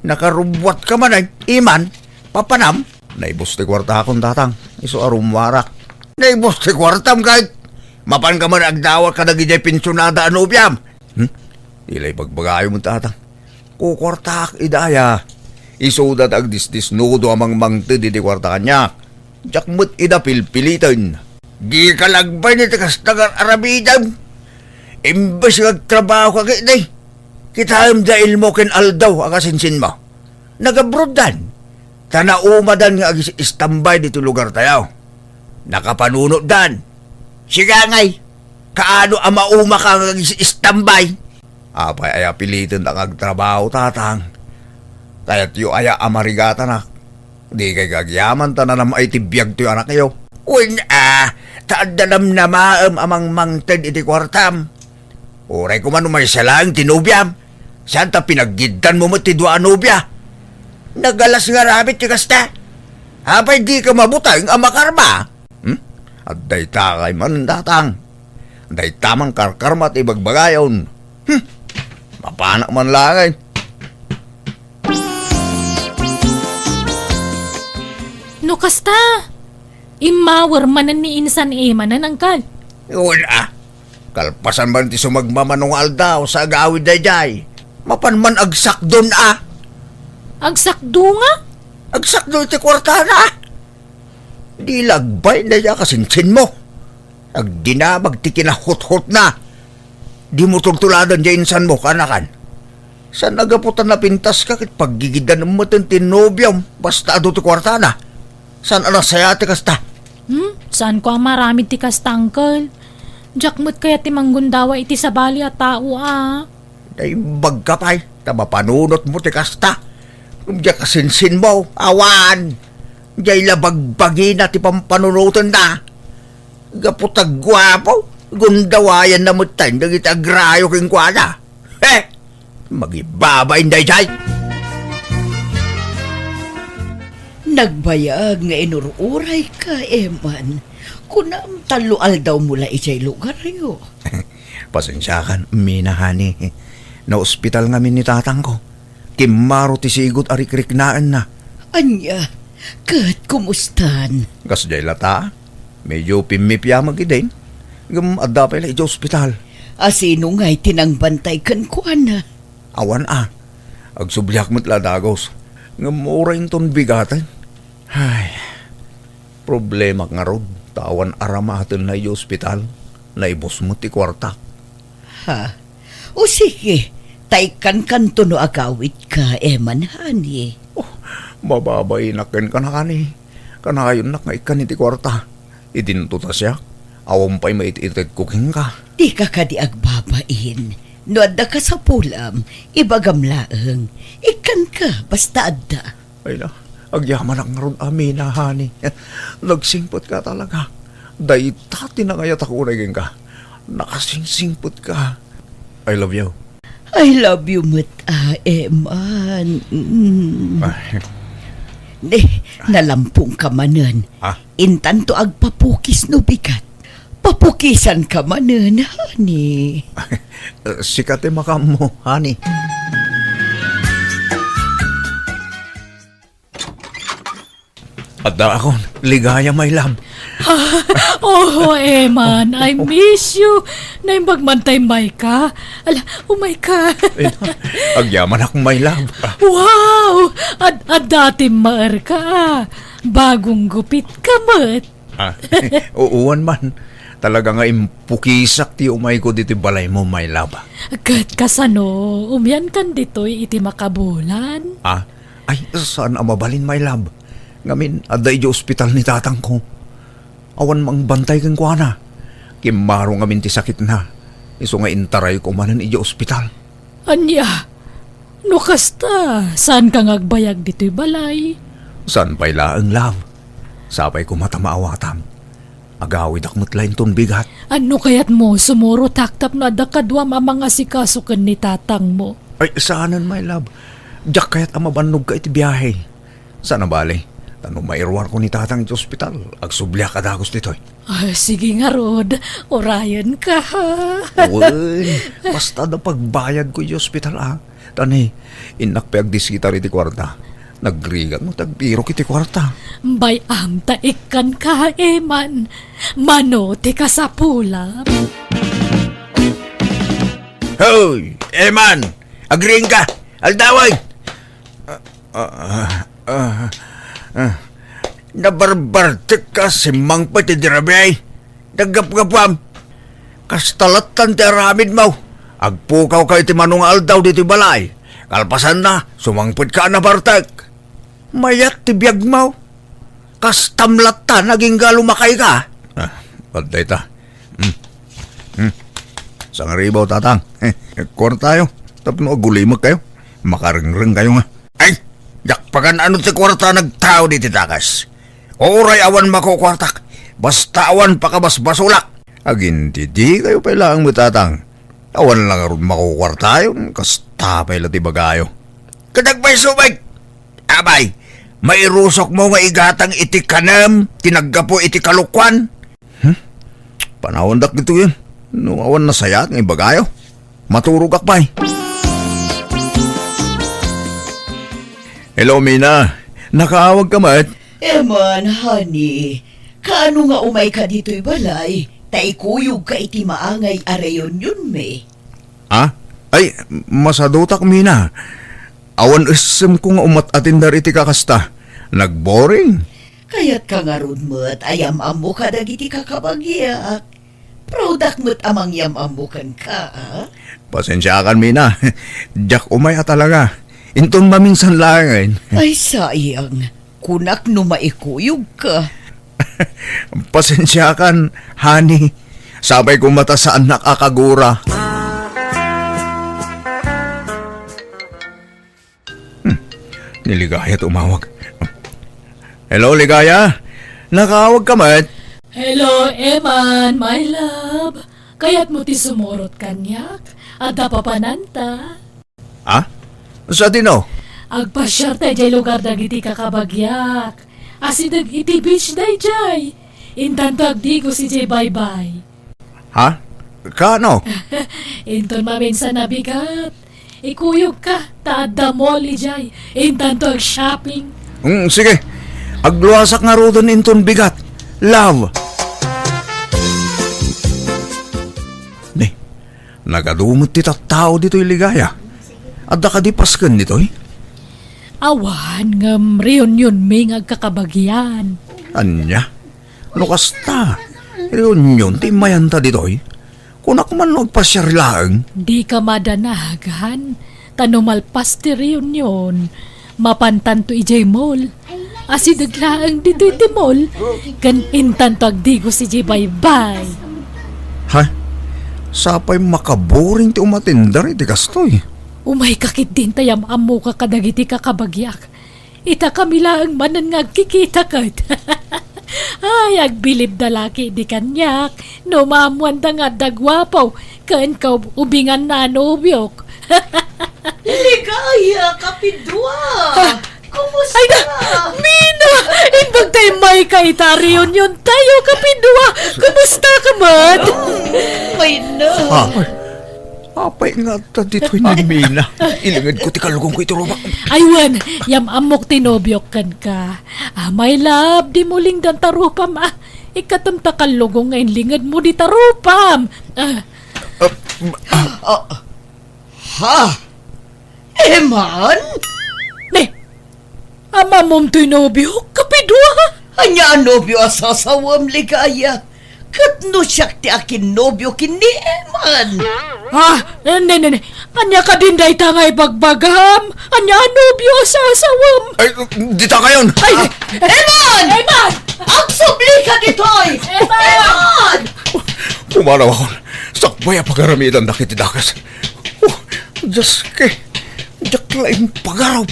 Nakarubwat ka man ay iman, papanam. Naibos ti kwarta akong tatang, iso arumwarak. Naibos ti kwartam kahit mapan ka man agdawat ka nagijay pensyonada anubyam. Ilay pagbagayo mo tatang. Kukwarta ak idaya. Isudat agdisdisnudo amang mangtid iti kwarta kanya. Jakmut ida pilpilitan. Di ka lagbay ni tikas tagar arabidam. Imbes agtrabaho ka kitay. Kitayam dahil mo ken aldaw ang asinsin mo. Nagabrodan. Tanaumadan nga ag-istambay dito lugar tayo. Nakapanunod dan. Siga ngay. Kaano ang mauma ka nga ag-istambay? Apay aya pilitin ang agtrabaho tatang. Kaya't yu aya amarigata na. Di kay gagyaman ta na ay tibiyag to yung anak kayo. Uy taadalam na maam amang mangted iti kwartam. Uray ko man umay salang tinubyam. Saan ta pinaggidan mo mo ti dua anubya? Nagalas nga rabit ti kasta. Hapay di ka mabutang ang makarma. At day takay man datang. Day tamang karkarma ti bagbagayon. Mapanak man langay. No kasta. Imawar manan ni insan manan angkal. Yun kalpasan man ti sumagmamanong aldaw sa agawid dayjay. Mapan man agsak doon Agsakdo nga? Agsak doon ti kwartana. Di lagbay na ya kasinsin mo. Agdinamag ti kinahot-hot na. Di mo tultuladan dya insan mo kanakan. Saan nagaputan na pintas ka kit paggigidan mo tin tinobyam basta ado ti kwartana. Saan anasaya ti kasta? Saan ko ang marami ti kasta angkal? Jakmut kaya ti manggundawa iti sabali at tao Ay bagkapay, tabapanunot mo ti kasta. Diya kasinsin mo, awan. Diya'y labagbagi na ti pampanunutan na. Gaputag gwapo, gundawayan na mo tayo, nagit agrayo king kwada. Magibabay na diya'y. Nagbayag nga inururay ka, Eman. Kunam talual daw mula ijay lugar yo. Pasensyakan, minahani. Na-ospital ngamin ni tatang ko. Kimaro ti sigot arikriknaan na. Anya, kat kumustan? Kasjay lata, medyo pimipya magidin. Adapay la iti ospital. Asino nga'y tinangbantay kan kuana? Awan agsubyak mo't ladagos. Ngamuray ton bigatan. Ay, problema nga rod. Tawan aramatin na iti ospital. Naibos mo ti kwarta. Ha? O sige, taykan kanto no agawit ka, Eman, hani. Mababay na ken ka na kani. Kanayon na nga ikan iti kwarta. Idintuta siya. Awam pa'y maititit kuking ka. Di ka di agbabain. No adda ka sa pulam, ibagamlaeng. Ikan ka, basta adda. Ay na, agyaman ang ron amina, hani. Nagsingpot ka talaga. Daytati na ngayat ako naging ka. Nakasingsingpot ka. I love you. I love you, Eman. Ay, Nalampung ka manan. Intan to agpapukis no bigat. Papukisan ka manan, hani. sikate makam mo, hani. Adda akon, ligaya my love. Oh, Eman, I miss you. Naimbagmantay may ka. Ala, oh my God. Agyaman akong my love. Wow! At dati maar ka Bagong gupit ka mat. Uuwan man. Talaga nga impukisak ti umay ko dito balay mo, my love. Kat kasano, umyan kan dito'y iti makabulan. Ay, saan ang mabalin, my love? Ngamin, aday di ospital ni tatang ko. Awan mang bantay kang kuana. Kimaro ngamin ti sakit na. Iso nga intaray ko manan iji ospital. Anya, no kasta, saan kang agbayag dito'y balay? Saan pa'y laang love? Sapay ko mata maawatam. Agawid akmat lain ton bigat. Ano kayat mo sumuro taktap na dakadwa mamang asikasukan ni tatang mo? Ay, saanan, my love? Diyak kaya't amabanog ka iti biyahe. Sana bale? Tanong mairwar ko ni tatang iti ospital. Agsublya ka dagos dito'y. Ay, sige nga, Rod. Orayan ka, ha? Uy, basta na pagbayad ko yung ospital, ah. Tani, inakpeag disita iti kwarta. Nagrigan mo tagbiro kiti kwarta. Bay am taikan ka, Eman. Manote ka sa pula. Hoy, Eman! Agring ka! Aldaway! Nabarbartik ka si Mang Pati Dirabay. Nagapgapam. Kastalatan ti aramid mo. Agpukaw ka iti manong aldaw diti balay. Kalpasan na, sumangpit ka na bartek. Mayat ti biyag mo. Kastamlat ta, naging galumakay ka. Patay ta. Sang ribaw, tatang. Kuwar tayo. Tapno, gulimag kayo. Makaringreng kayo nga. Ay! Yakpagan ano ti kwarta nagtao diti takas. Oray awan makukwartak. Basta awan pakabasbasulak. Agin di kayo pailang mo, tatang. Awan lang aron makukwarta yun. Kasta paila ti bagayo. Kadagbay subay! Abay! Mairusok mo nga igatang iti kanam. Tinaggapo iti kalukwan. Panawandak dito yun. Nung awan na sayat ng ibagayo. Maturog akpay. Hello, Mina. Nakaawag ka, mat? Eman, honey, kaano nga umay ka dito'y balay? Taikuyog ka iti maangay arayon yun, me. Ha? Ay, masadutak, Mina. Awan isem ko nga umat-atindar iti kakasta. Nagboring. Kaya't ka nga ron mo't ayam-am mo ka dagiti kakabagyak. Product mo't amang yam-amukan ka, ha? Pasensya kan, Mina. Diyak umay talaga. Inton maminsan lang. Ay, sayang. Kunak no maikuyog ka. Pasensya kan, honey. Sabay ko mata saan nakakagura. Niligaya tumawag. Hello, Ligaya. Nakaawag ka, mat? Hello, Eman, my love. Kaya't mo ti sumurot kanyak. Ada papananta. Ha? Sa tino? Agpasyar tayo jay lugar dagiti kakabagyak. Asidag iti beach day jay. Intanto agdigo si jay bye-bye. Ha? Kano? Inton maminsan nabigat. Ikuyog ka, taada mall jay. Intanto ag shopping. Sige. Agluwasak nga rodon inton bigat. Love. Ne, nagadumot ti tao dito'y Ligaya. Adda ka di paskan dito'y? Awan ngam reunion may agkakabagyan. Anya? Ano kasta? Reunion ti mayanta dito'y? Kunak man magpasyar lang. Di ka madanagan. Tanumalpas ti reunion. Mapantanto ijay mall. Asidaglaang dito iti mall. Kan intanto agdigo si jay bye-bye. Ha? Sapay makaboring ti umatindar iti kastoy. Umay kakit din tayam amo ka kadagiti kakabagyak. Ita kami lang manan nga agkikita kat. Ay, agbilib dalaki di kanyak. No maamuan da nga dagwapaw. Kaan ka ubingan na nobyok. Ligaya, kapidwa! Kumusta? Ay na! Mina! Inbag tayo may kaita reunion tayo kapindwa. Kumusta ka, Mad? May na. Apay nga ta dito'y ni Mina. Ilingad ko ti kalugong ko ito rumak. Aywan, yam amok tinobyok kan ka. My love, di muling dan tarupam Ikatam takalugong ngayon lingad mo di tarupam. Ha? Eman? Ne, ama mom tinobyok, kapidwa. Anya nobyo asasawam, Ligaya. Katno siyak ti akin nobyo kini Eman. Ne. Anya ka din day tangay bagbagam. Anya nobyo sa asawam. Ay, di ta kayon. Ay, Eman! Eman! Ang subli ka ditoy! Eman! Pumanaw ako. Sakbay ang pagaramitan na kitidakas. Diyos ke. Diyaklaing pagaraw.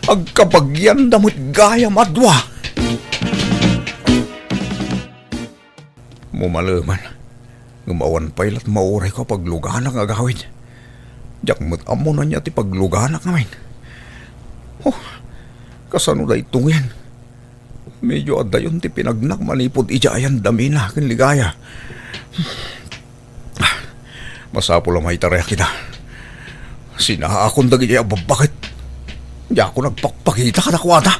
Agkabagyan damot gaya madwa. Mumalaman. Ngumawan pa ilat mauray ko pagluganak nga gawin. Diyak amo na niya ti pagluganak namin. Oh, kasano da itungin. Medyo adayon ti pinagnak manipod ijayan dami na akin ligaya. Masapo lang may taraya kita. Sinaakon dagi jaya babakit. Di ako nagpakpakita kadakwata.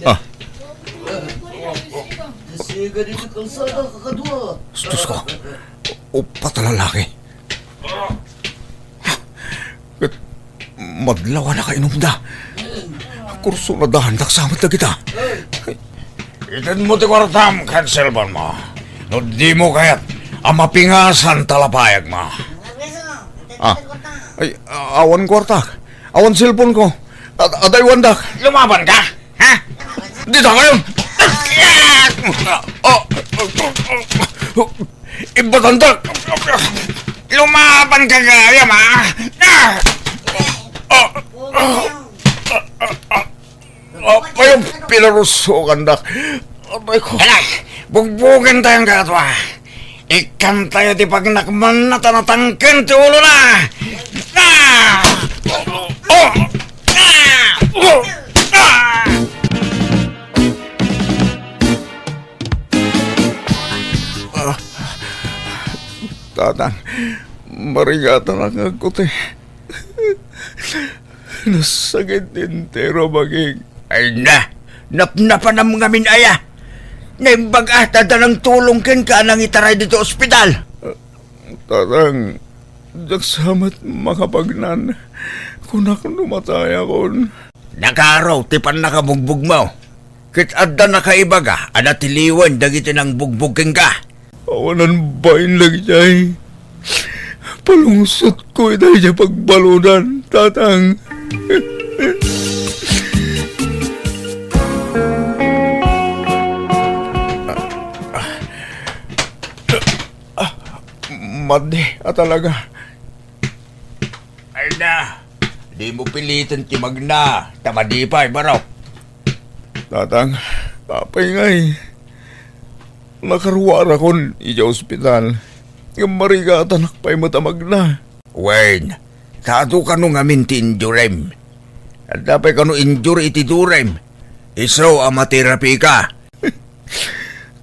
Ah. Diyos ko. Upat na lalaki. Madlawa na kainom da. Kurso na dahan naksamot na kita. Itan mo ti kwartam, cancel ban mo. No di mo kayat, ang mapingasan talapayag mo. Ay, awan kwartak. Awan cellphone ko. Aday wandak. Lumaban ka? Ha? Dito kayo! Ibatandak! Lumaban ka gaya, ma? Payong pinarusukan dak. Abay ko. Anak, bugbugan tayong katwa. Ikan tayo di pag nakman na tanatangkin ti ulo na. Tatang, marigatan ang agkot eh. Nasakit entero maging. Ay na, napnapan ang mga minaya. Naimbag ata ng tulong ken ka nang itaray dito ospital. Tatang, jaksamat makapagnan. Kunak numatay akon. Nakaraw, tipan nakabugbog mo. Kit adda nakaibaga, ada tiliwan dagiti ng bugbugin ka. Awanan bain lagi jay. Palungsot ko iday siya pagbaludan, tatang. Madi, talaga. Ay na, di mo pilitin timagna. Tamadipay, baraw. Tatang, papay ngay. Nakaruwara kon ija ospital. Yung marigatan nakpay matamag na. Wayne, tato ka nung amin ti injurem. At dapat ka nung injure iti durem. Iso amaterapi ka.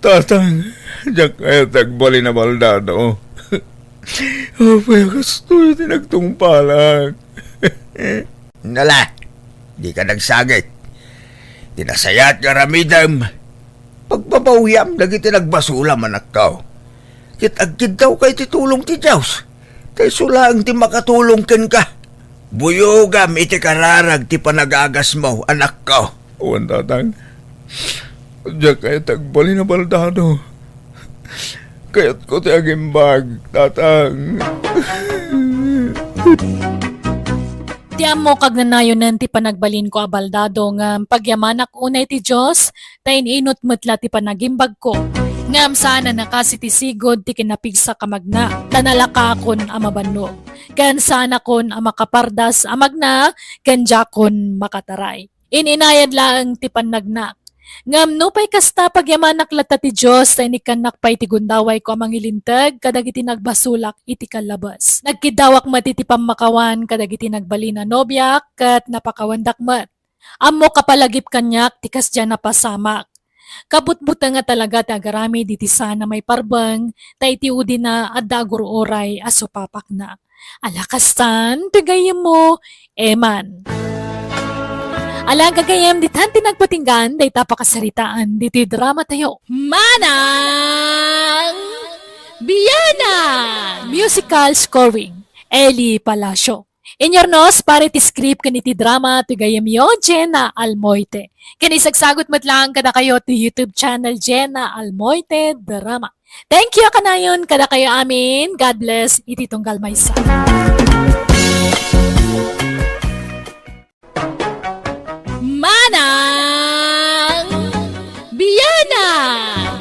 Tatang, diyak kaya tagbali na baldado. Apay, gusto yung tinagtungpalag. Nala, di ka nagsagit. Tinasayat ka ramidam. Pagpapawiyam, dagiti nagbasula manak ka. Kitagkid daw kay titulong ti Diyos. Kay sulang ti makatulong ken ka. Buyogam iti kararag ti panagagas mo, anak ka. Uwan, tatang. Diyak kaya tagbali na baldado. Kaya't ko ti agimbag, tatang. Tiam mo kag nanayonan ti panagbalin ko abaldado nga pagyamanak unay ti Diyos, tayin inot metla ti panagimbag ko. Ngam sana nakasi ti sigod ti kinapigsa kamagna, tanalaka kon amabanno. Kan sana kon amakapardas amagna, kan jakon makataray. Ininayad lang ti panagnak. Ngam no pay kasta pagyamanak lata ti Diyos tayo ni kanak pay ti gundaway ko amang ilintag kadagiti nagbasulak iti kalabas. Nagkidawak mat iti pamakawan kadagiti nagbali na nobyak kat napakawandak mat. Ammo kapalagip kanyak tikas dyan napasamak. Kabutbuta nga talaga ti agarami diti sana may parbang tay ti udi na adagor oray aso papak na. Alakastan, tigayem mo, eman. Alang kagayam ditan tinagpatinggan day tapakasaritaan diti drama tayo. Manang Biyana! Musical scoring, Eli Palacio. Inyornos, pare ti script kaniti drama ti gayam yo, Jenna Almoite. Kanisagsagot matlang kada kayo ti YouTube channel Jenna Almoite Drama. Thank you kanayon kada kayo amin. God bless. Iti tunggal maysa. Manang Biyana!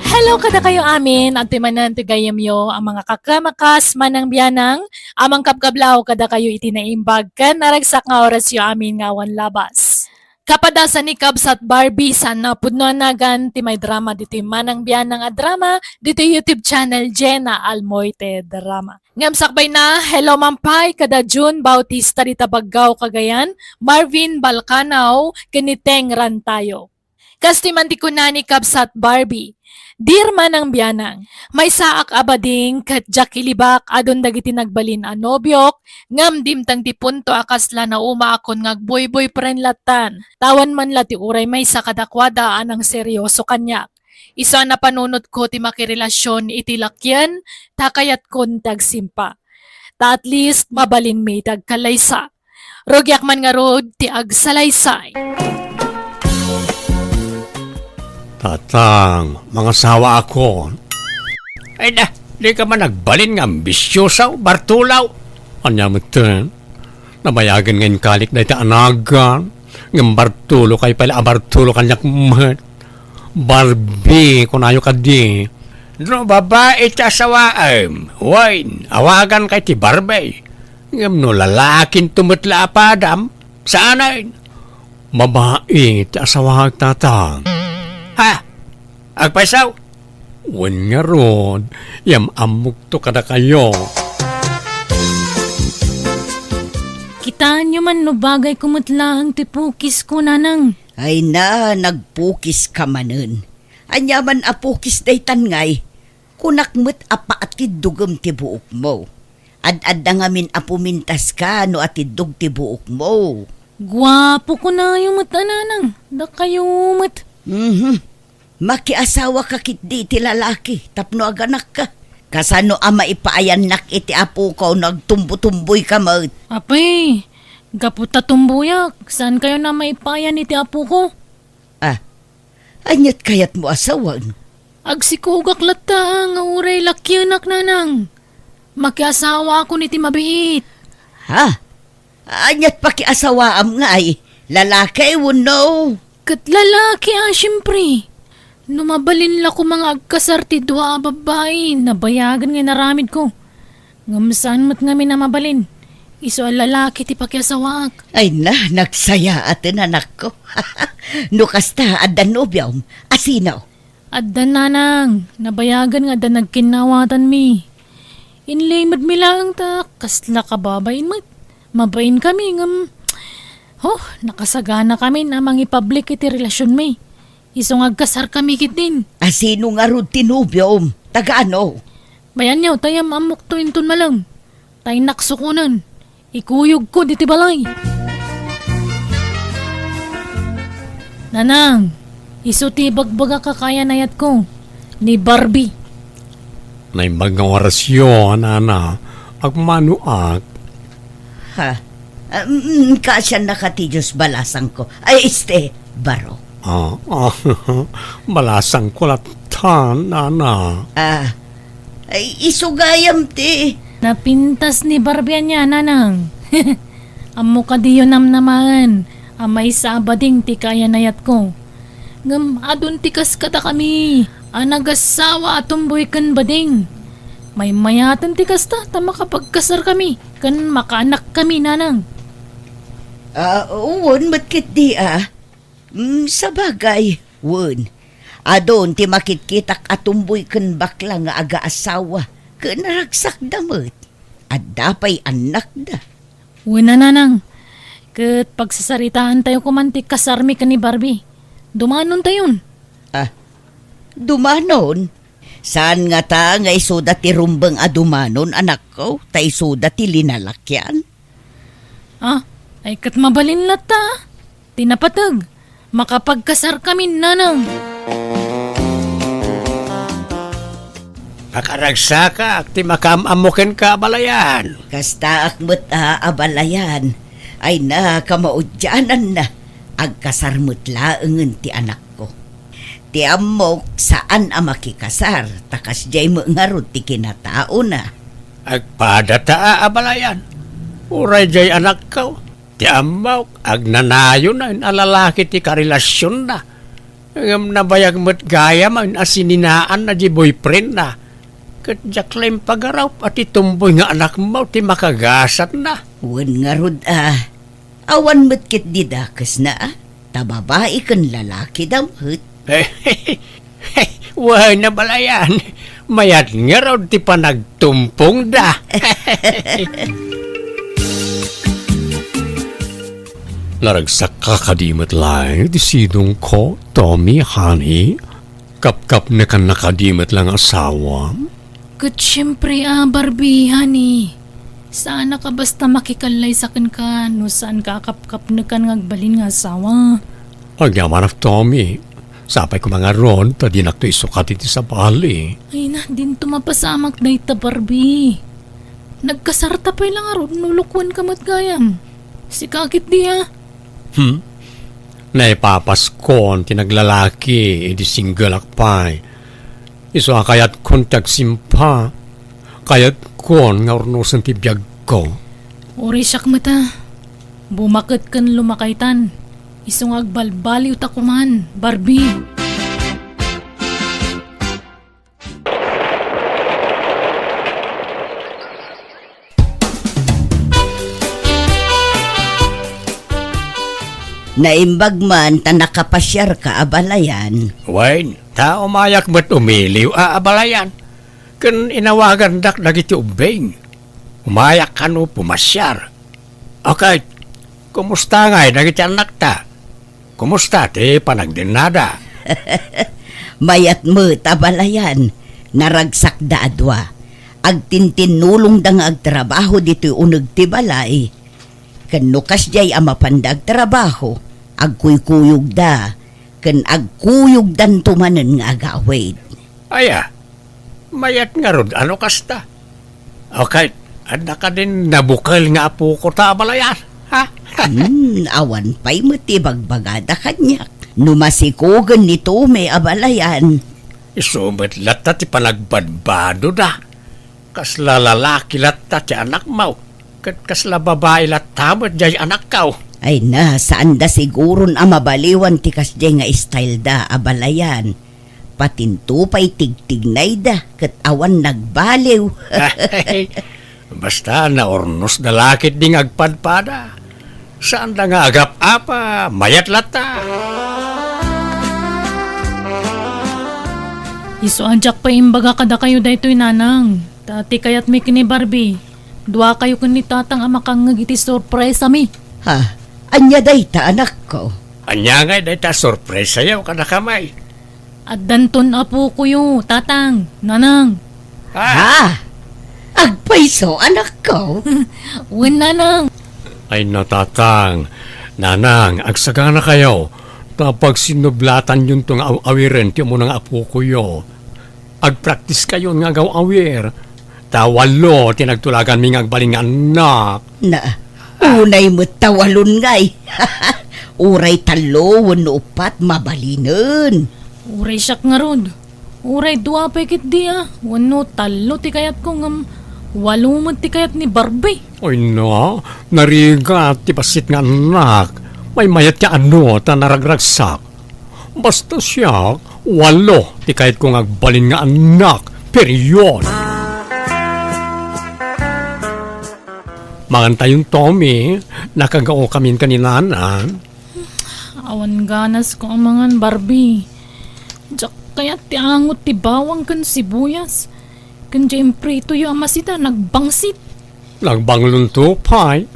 Hello kada kayo amin, at timanan tigayam yo ang mga kakamakas manang biyanang, amang kapkablaw kada kayo itinaimbag kan naragsak nga oras yo amin nga awan labas. Kapadasan ni Cubs at Barbie sa napudnoanagan ti may drama dito manang biyanang a drama dito YouTube channel Jenna Almoite Drama. Ngam sakbay na, hello mampay kada June Bautista dita Baggaw Cagayan, Marvin Balcanaw, kiniteng Rantayo. Kastiman di ko na ni Cubs at Barbie. Dear manang biyanang, may saak abading kat Jackie Libak adon dagiti nagbalin a nobyok, ngam dimtang ti punto akasla na umaakon ngag boy friend latan. Tawan man lati uray may sa kadakwada anang seryoso kanyak. Isa na panunod ko ti makirelasyon iti lakyan, takayat kon tagsimpa. Ta at least mabalin may tagkalaysa. Rogyak man nga rod ti agsalaysay. Tatang, mga sawa ako. Ay na, di ka man nagbalin nga ambisyosaw, Bartulaw. Anya mo ten, nabayagan ngayon kalik na iti anagan, ng Bartulo kay pala Bartulo kanyak mat. Barbie, kunayo ka di. No, babae ti asawaam, wine, awagan kay ti Barbie. Ngam no, lalakin tumutla apadam, saanayin. Babae ti asawag tatang. Ha? Agpaisaw? Wan nga ron, yam amok to kada kayo. Kitaan nyo man no bagay kumutlang tipukis ko nanang. Ay na, nagpukis ka manen. Anyaman apukis day tangay. Kunakmet apa atid dugem ti buok mo. Ad-ad na ngamin apumintas ka no atid dug ti buok mo. Gwapo ko na yung mata nanang. Da kayo mat. Makiasawa ka kit di ti lalaki, tapno aganak ka. Kasano ama ipaayan nak iti apo ko nagtumbo-tumboy ka mat. Apay, gaputa tumbuyak. Saan kayo na maipayan iti apo ko? Anyat kayat mo asawan. Agsikugak lata nga uray lakyanak nanang. Makiasawa ako niti mabiit. Ha? Anyat pakiasawaam nga ay, lalaki no. Kat lalaki syempre. Numabalin la ko mga agkasarti dua babae. Nabayagan nga naramid ko. Ngamsaan mo't ngami na mabalin. Iso ang lalaki ti pakiasawaak. Ay na, nagsaya atin anak ko. No kasta adan nobyam, asinaw. Addan nanang, nabayagan nga da nagkinawatan mi. Inlimad mi lang ta, kasla kababain mat. Mabain kami ngam. Nakasagana kami na mangipublic iti relasyon mi. Isong agkasar kami kit din. Asino nga ro tinubyam, taga-ano? Bayan niyo, tayam amok to inton malang. Tay naksukunan. Ikuyog ko diti balay. Nanang, iso ti bagbaga kakaya nayat ko. Ni Barbie. Nay mga orasyon, ana, agmanuak. Ha? Kasya nakatijos balasang ko. Ay, baro. Balasang kulatan, ana. Ay, isugayam ti. Napintas ni Barbie niya, nanang. Amo ka diyo namnaman. Amay sa abading ti kaya nayat ko. Ngam adun tikas kata kami. Anagasawa atumboy kan bading. May mayatan tikas ta makapagkasar kami. Kan makaanak kami, nanang. Uwan, matkit di sa bagay, wun. Adon ti makitkitak atumboy kan bakla nga aga-asawa. Kanaragsak damot. At dapay anak da. Una, nanang. Kat pagsasaritaan tayo kumantik kasarmi ka ni Barbie. Dumanon tayon. Dumanon? Saan nga ta nga isuda ti rumbang adumanon, anak ko? Ta isuda ti linalakyan? Ay kat mabalin lata. Tinapatag. Makapagkasar kami, nanang. Nakaragsaka, ti makamamukin ka balayan. Kasta akmet abalayan. Ay na, kamaudyanan na. Agkasarmut laengen ti anak ko. Ti amok saan makikasar. Takas jay mo ngarot ti kinatao na. Agpadata abalayan. Uray jay anak ko. Ti amok, agnanayo na, alalaki ti karelasyon na. Ngam nabayag mo't gaya man asininaan na di boyfriend na. Kat jaklaim pagaraw at itumboy nga anak mo ti makagasat na. Wan nga rod awan mo't kit didakas na tababae kan lalaki damhut. Wah na balayan. Mayat nga raw ti pa nagtumpong da. Laragsak kakadimat lang ti sidong ko, Tommy, honey. Kap-kap na kan nakadimat lang asawa. Kat syempre Barbie, honey. Saan ka basta makikalay sa kan ka, no saan ka kap-kap na kan ngagbalin nga asawa. Ang yaman of Tommy. Sapay ko mga ron, tadi nakto isukat iti sa bali. Ay na, din tumapasamak na ita Barbie. Nagkasarta pa lang aron, nulukwan ka matgayam. Si kakit diya. Naipapaskon, tinaglalaki, edi single akpay. Iso kayat kon tagsimpa. Kayat kon nga urnusan ti biyag ko. Uri siyak mata. Bumakit kan lumakaitan. Isong agbalbaliw ta kuman, Barbie. Naimbag man ta nakapasyar ka abalayan. Wain, tao mayak ba't umiliw abalayan? Kan inawagan dak dagiti ubeng. Umayak ka no pumasyar. Okay, kumusta nga dagiti anak ta? Kumusta ti panagdinada? Mayat mo tabalayan, naragsak da adwa. Agtintinulong da nga agtrabaho dito'y unag ti balay. Kanukas jay amapandag trabaho, agkuykuyog da, kan agkuyog dan tumanen nga agawid. Aya, mayat nga rod, ano kasta? Okay, ada ka din nabukal nga apo ko ta balayan, ha? Awan pa'y matibagbagada kanyak. Numasikogan nito may abalayan. Isumat lata ti panagbadbado da. Kasla lalaki lata ti anak mau. Kasla babae lata mo jay anak kaw. Ay na, saan da siguron amabaliwan ti kasjay nga style da abalayan. Patinto pa'y tigtignay da, kat awan nagbaliw. Basta na ornos na lakit ding agpadpada. Saan da nga agap-apa, mayat lata. Iso anjak pa imbaga kada kayo daytoy nanang. Tati kayat may kini Barbie. Dua kayo kun ni tatang amakang ngagiti sorpresa mi. Ha, anya day ta anak ko. Anya nga day ta sorpresa yaw kada kamay. At danton apo ko yo, tatang, nanang. Ha? Agpaiso anak ko. Wen nanang. Ay natatang, nanang, agsaga na kayo. Tapag sinublatan yun tong awiren, tiyo mo ng apo ko yo. Agpractice kayo nga gaw awir. Tawalo, tinagtulagan mi ngagbaling anak. Na, unay mo tawalon ngay. Uray talo, wano upat, mabalinen. Uray siyak nga rod. Uray dua pekit diya. Wano talo ti kayat ko ngam. Walumot ti kayat ni Barbie. Oy no, narigat, ti pasit nga anak. May mayat ka ano, ta naragragsak. Basta siya, walo, ti kahit kung agbalin nga anak. Period. Mangantay yung Tommy, nakagao kami kaninanan. Awan ganas ko ang mga Barbie. Diyak kayat ti angot ti bawang kan sibuyas. Kan dyan prito yung amasita nagbangsit. Nagbanglon to, pay.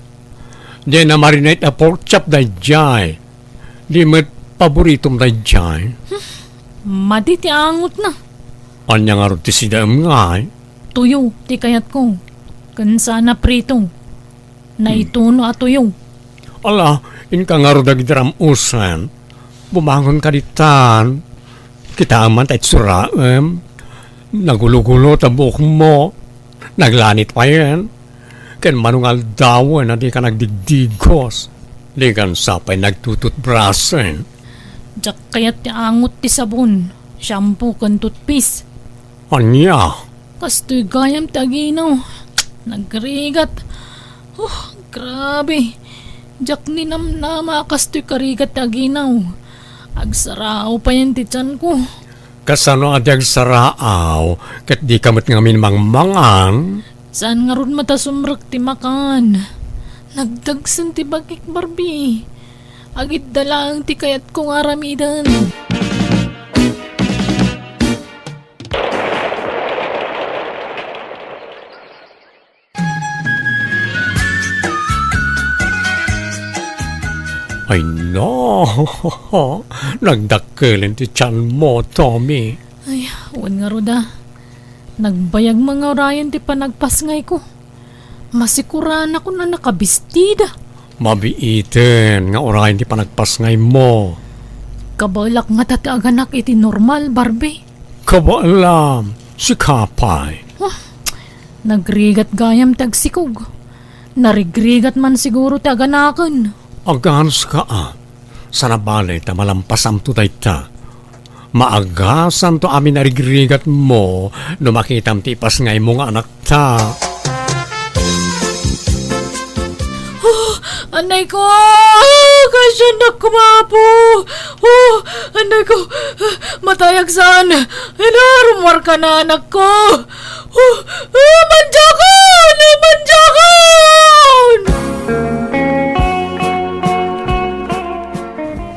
Di na marinate a pork chop da jay. Di met paboritom da jay. Madi ti angot na. Anya nga rin ti sidam nga. Tuyo ti kayat ko. Kan sana prito. Naituno at tuyo. Ala, in ka nga rin dagdaram usan. Bumangon ka ditan. Kita aman tayo suraem. Nagulo-gulo ta buhok mo. Naglanit pa yan. Ken manungal dawan na di ka nagdigdigos. Di kan sapay nagtututbrasen. Diyak kayat ti angot ti sabon. Shampoo kan toothpaste. Anya? Kastoy gayam ti aginaw. Nagrigat. Grabe. Diyak ni namnama kastoy karigat ti aginaw. Agsarao pa yan ti tiyan ko. Kasano adyag saraaw, kat di kamot ngamin mangmangan. Saan nga ron mata sumrek ti makan? Nagdagsan ti bagik Barbie. Agit da lang ti kayat kong aramidan. Ay no, nagdakkelin ti tiyan mo, Tommy. Ay, uwan nga roda. Nagbayag mga orayan ti panagpasngay ko. Masikuran ako na nakabistida. Mabiiten nga orayan ti panagpasngay mo. Kabalak nga tatiaganak iti normal, Barbie. Kabaalam, si Kapay. Nagrigat gayam tagsikog. Narigrigat man siguro taganakan. Agans ka sa nabali ta malampasam to ta. Maagasan to amin narigrigat mo no makitam ti pasngay mo nga anak ta. Anay ko! Kasya na kumapo! Anay ko! Matayag saan? Inarumar ka na, anak ko! Manjakon! Manjakon!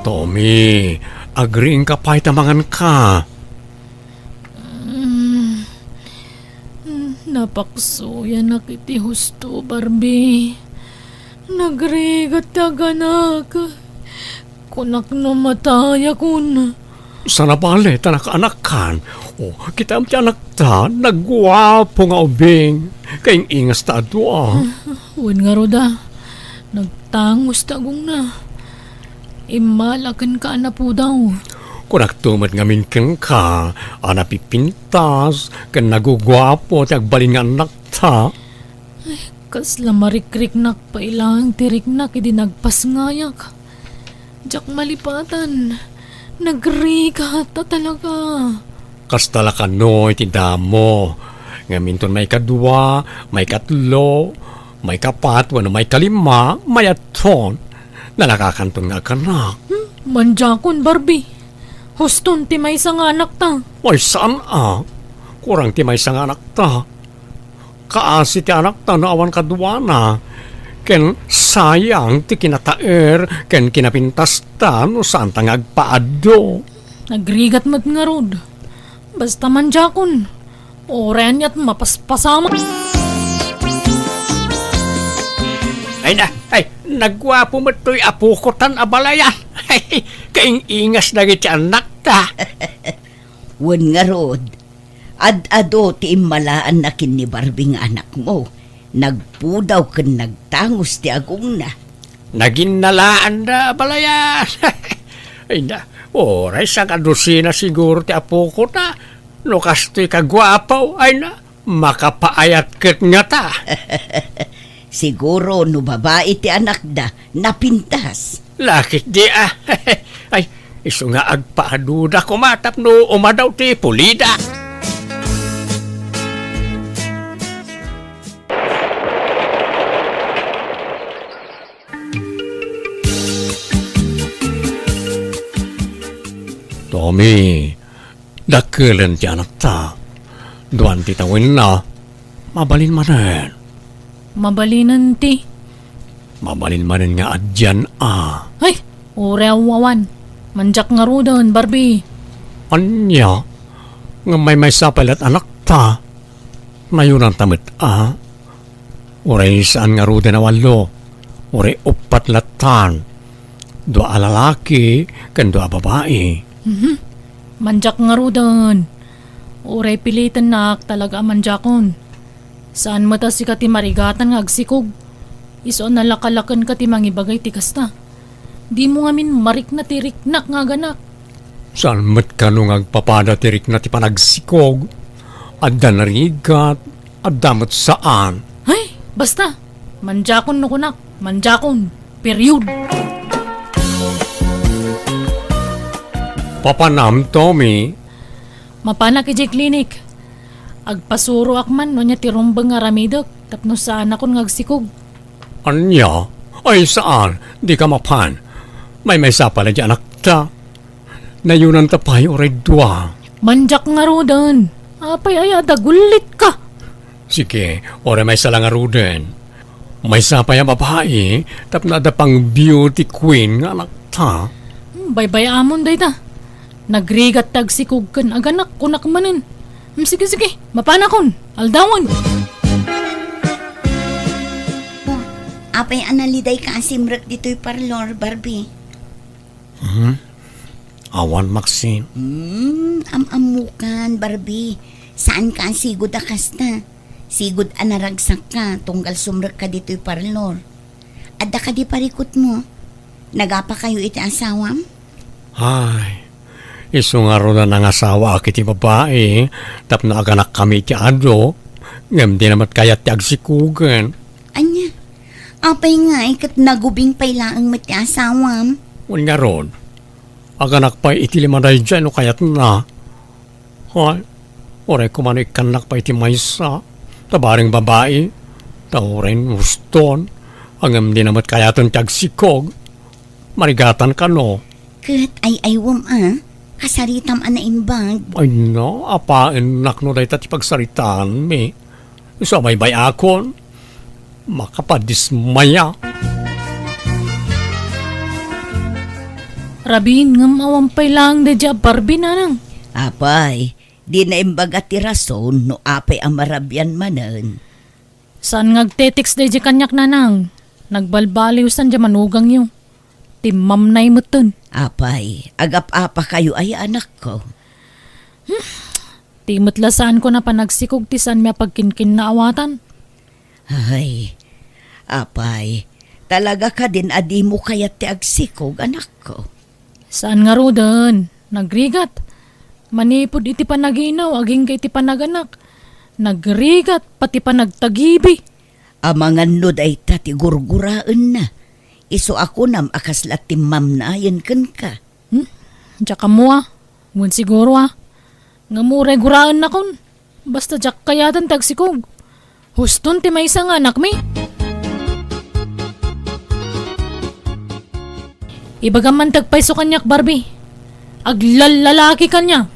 Tommy, agreeing ka pa itamangan ka. Napaksuya na kiti husto, Barbie. Nagrigat taganak. Kunak no mataya kun. Sa nabali ta nakaanakan. O, kita am ti anak ta, nagwapo nga ubing. Kayong ingas ta adwa. Uwan nga roda. Nagtangos tagong na. Imalakan ka na po daw. Kung nagtumad nga minken ka, anapipintas, kan nagugwapo, ti agbalin nga anak ta. Kasla marikrik-nak pa ilang tirik-nak idi nagpasngayak. Jak malipatan. Nagrigat ta talaga. Kastala ka no, iti damo. Nga minton may kadwa, may katlo, may kapat, wano may kalima, may aton. Na nakakantong nga kanak. Manjakon, Barbie. Huston ti may nga anak ta. Ay saan kurang ti may nga anak ta. Kaasi ti anak ta no awan kadwa na. Ken sayang ti kinataer, ken kinapintas ta no saan ta nga agpaaddo. Nagrigat mat nga rod. Basta manjakon. Oren yat mapaspasama. Ay, nagwapo mo to'y apukotan abalayan. Ay, kaing ingas na iti anak ta. Wan nga rod, ad-ado ti imalaan na kin ni Barbie nga anak mo. Nagpudaw ken nagtangos ti agong na. Naginnalaan na abalayan. Ay na, oray sa kadusina siguro ti apukot na. Lukas to'y kagwapaw, ay na, makapaayat ket nga ta. Siguro no babae ti anak da napintas. Lakit di Ay, iso nga agpaaduda kumatap no umadaw ti pulida. Tommy, dakkelan ti anak ta. Duan ti tawin na, mabalin manen. Mabalinan ti. Mabalin manen nga adyan Ay, urewawan. Manjak nga rodon, Barbie. Anya, nga may sapal at anak ta. Mayunan tamit Uray saan nga ruda na walo. Uray upat latan. Dua lalaki, kan dua babae. Manjak nga rodon. Uray pilitan nak talaga manjakon. Saan mo ta si kati marigatan nga agsikog? Iso nalakalakan ka ti mangibagay ti kasta. Di mo ngamin marik na tiriknak nga ganak. Saan mat ka nung agpapada tirik na ti panagsikog? Adda narigat, adamot saan? Ay, basta. Manjakon no kunak. Manjakon. Period. Papanam, Tommy. Mapanak iti klinik. Agpasuro akman no niya tirumbang nga ramidok. Tapno saan akon nga agsikog. Anya? Ay saan? Di ka mapan. May sapal na di anak ta. Nayunan ta pa'y oray dua. Manjak nga rodon. Apay ay adagulit ka. Sige, oray may salang aruden. May sapay ang babae, tap na da pang beauty queen nga anak ta. Bye-bye amon day ta. Nagrigat tag si Kugkan aganak kunak manin. Sige, sige, mapanakon. Aldawan. Oh, apay analiday ka asimrek dito'y parlor, Barbie. Awan, Maxine. Amamukan, Barbie. Saan ka ang sigod akasta? Sigod anaragsak ka, tunggal sumrek ka dito'y parlor. Adda ka di parikot mo. Nagapa kayo iti asawam? Ay, iso nga ro na nangasawa kiti babae, tap na aganak kami ti ado, ngam di namat kayat ti agsikugan. Anya, apay nga ikat nagubing pailaang mati asawam. Unya ron, aganak pa iti limaday dyan o kayat na. Ay, oray kumano ikanak pa iti maysa, tabaring babae, taurin uston, angam di namat kayatan ti agsikog, marigatan ka no. Kat ay aywam kasaritam anaimbag. Ay no, apain nakno dahi tati pagsaritaan mi. Iso bay akon, makapadismaya. Rabin, ngam awampay lang de dya Barbie nanang. Apay, di na imbaga ti rason no apay ang marabyan manan. Saan ngagtetix de dya kanyak nanang? Nagbalbaliw san dya manugang yung. Timamnay mo ton. Apay, agap-apa kayo ay anak ko. Timutlasaan ko na panagsikog tisan miya pagkinkin na awatan. Ay, apay, talaga ka din adi mo kayat ti agsikog anak ko. Saan nga ro doon? Nagrigat. Manipod iti panaginaw, aging kay iti panaganak. Nagrigat, pati panagtagibi. Amangan no day tati gurguraan na. Iso ako nam akaslat ti mamnayan kan ka. Tsaka mo Ngun siguro Nga muray guraan na kon. Basta jak kayatan tagsikog. Huston ti may isang anak mi. Ibagaman tagpaiso kanyak Barbie. Aglalaki kanya.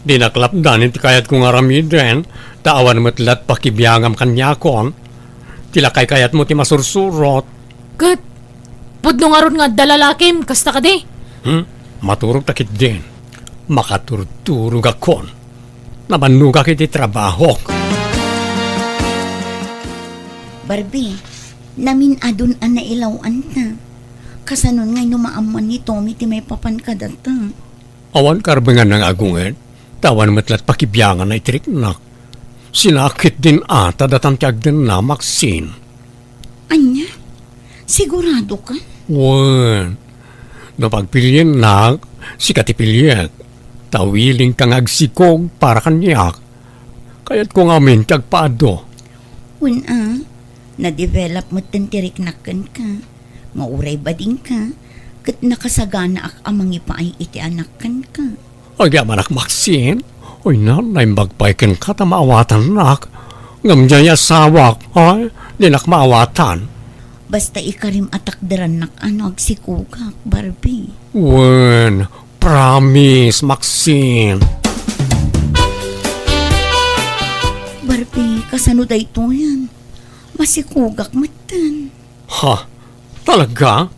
Dinaklapdan iti kayat kong aramiden, taawan matlat pakibiyangam kanya kon, tilakay kayat mo ti masursurot. Kat, pudno nga ron nga dalalakim, kasta ka di. Maturog takit din. Makaturturog akon. Nabanuga kiti trabaho. Barbie, namin adun an nailawan ta. Kasanon ngay numaaman ni Tommy ti may papan ka data. Awan karbangan ng agungan, tawan matlat pakibyangan na itriknak. Sinakit din ata datang din na Maxine. Anya, sigurado ka? Wan, napagpilyan na, sikatipilyak, tawiling kang agsikog para kanyak. Kaya't kung amin tagpaado. Na-develop mo tintiriknakan ka. Mauray bading ka. Kat nakasagana ak amang ipaay iti anakan ka. Agya manak Maxine, oy na, naimbagpaikin ka ta maawatan nak. Ngamjay asawak, ay, dinak maawatan. Basta ikarim atakdaran nak ano agsikugak, Barbie. Wan, promise, Maxine. Barbie, kasano da ito yan? Masikugak matan. Ha? Talaga?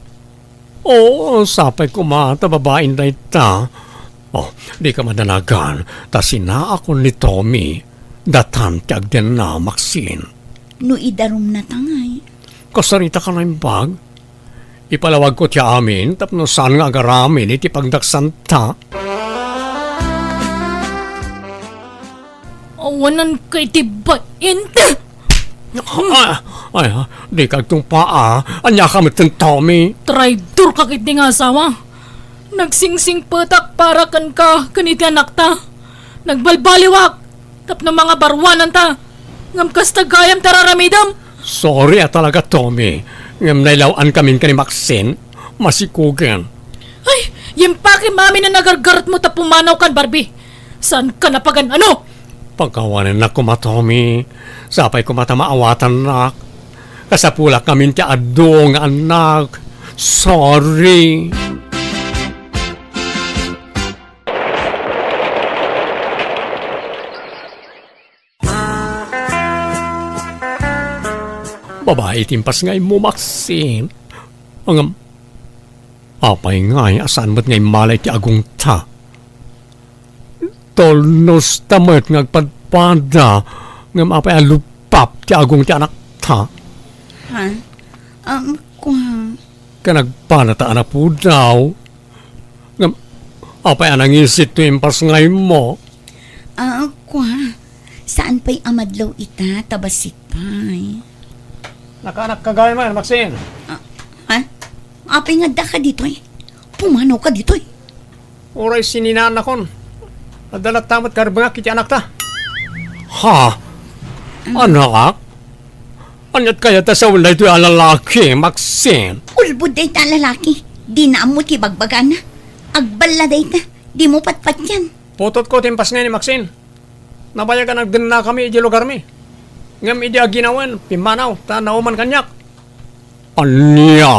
Oo, sapay ko mata babaeng na ita. Oh, di ka madalagan. Ta sinaakon ni Tommy. Datan tiag din na, Maxine. No idarum na tangay. Kasarita ka na yung bag. Ipalawag ko tiya amin, tapno saan nga agaramin, iti pagdaksan ta. Awanan kay tibain. Ay, di ka itong paa. Anya ka matang Tommy. Traitor ka kit nga asawa. Nagsingsing patak para kan ka kaniti anak ta. Nagbalbaliwak. Tapno mga barwanan ta. Ngam kasta gayam tararamidam. Sorry talaga, Tommy. Ngam nailawan kami ka ni Maxine. Masikugan. Ay, yung paki mami na nagargarat mo ta pumanaw kan Barbie. Saan ka napagan ano? Pagkawanan na kuma, Tommy. Sapay ko mata maawatan nak. Kasapulak kami ti adong anak. Sorry. Babae timpas ngay mo, Maxine. Apay ngay, asaan mo't ngay malay ti agong ta. Tolnos tamat ngagpadpada, ngam apay alupap ti agong ti anak ta. Ha? Kwa. Kanagpanata anak po daw. Ngam apay anang isit to impas ngay mo. Kwa. Saan pa'y amadlaw ita, tabasit pa'y? Nakaanak ka gaya man, Maxine. Ha? Apay nga da ka dito eh. Pumanaw ka dito eh. Oray sininaan akon. Adalat tamat karbangak iti anak ta. Ha? Anak? Anyat kaya ta sa ulay ito alalaki, Maxine. Ulbud day ta lalaki. Di na mo ti bagbagan na. Agbala day ta. Di mo patpat yan. Putot ko timpas nga ni Maxine. Nabayagan ang din na kami iti lugar mi. Ngam iti aginawan, pimanaw, ta nauman kanyak. Anya?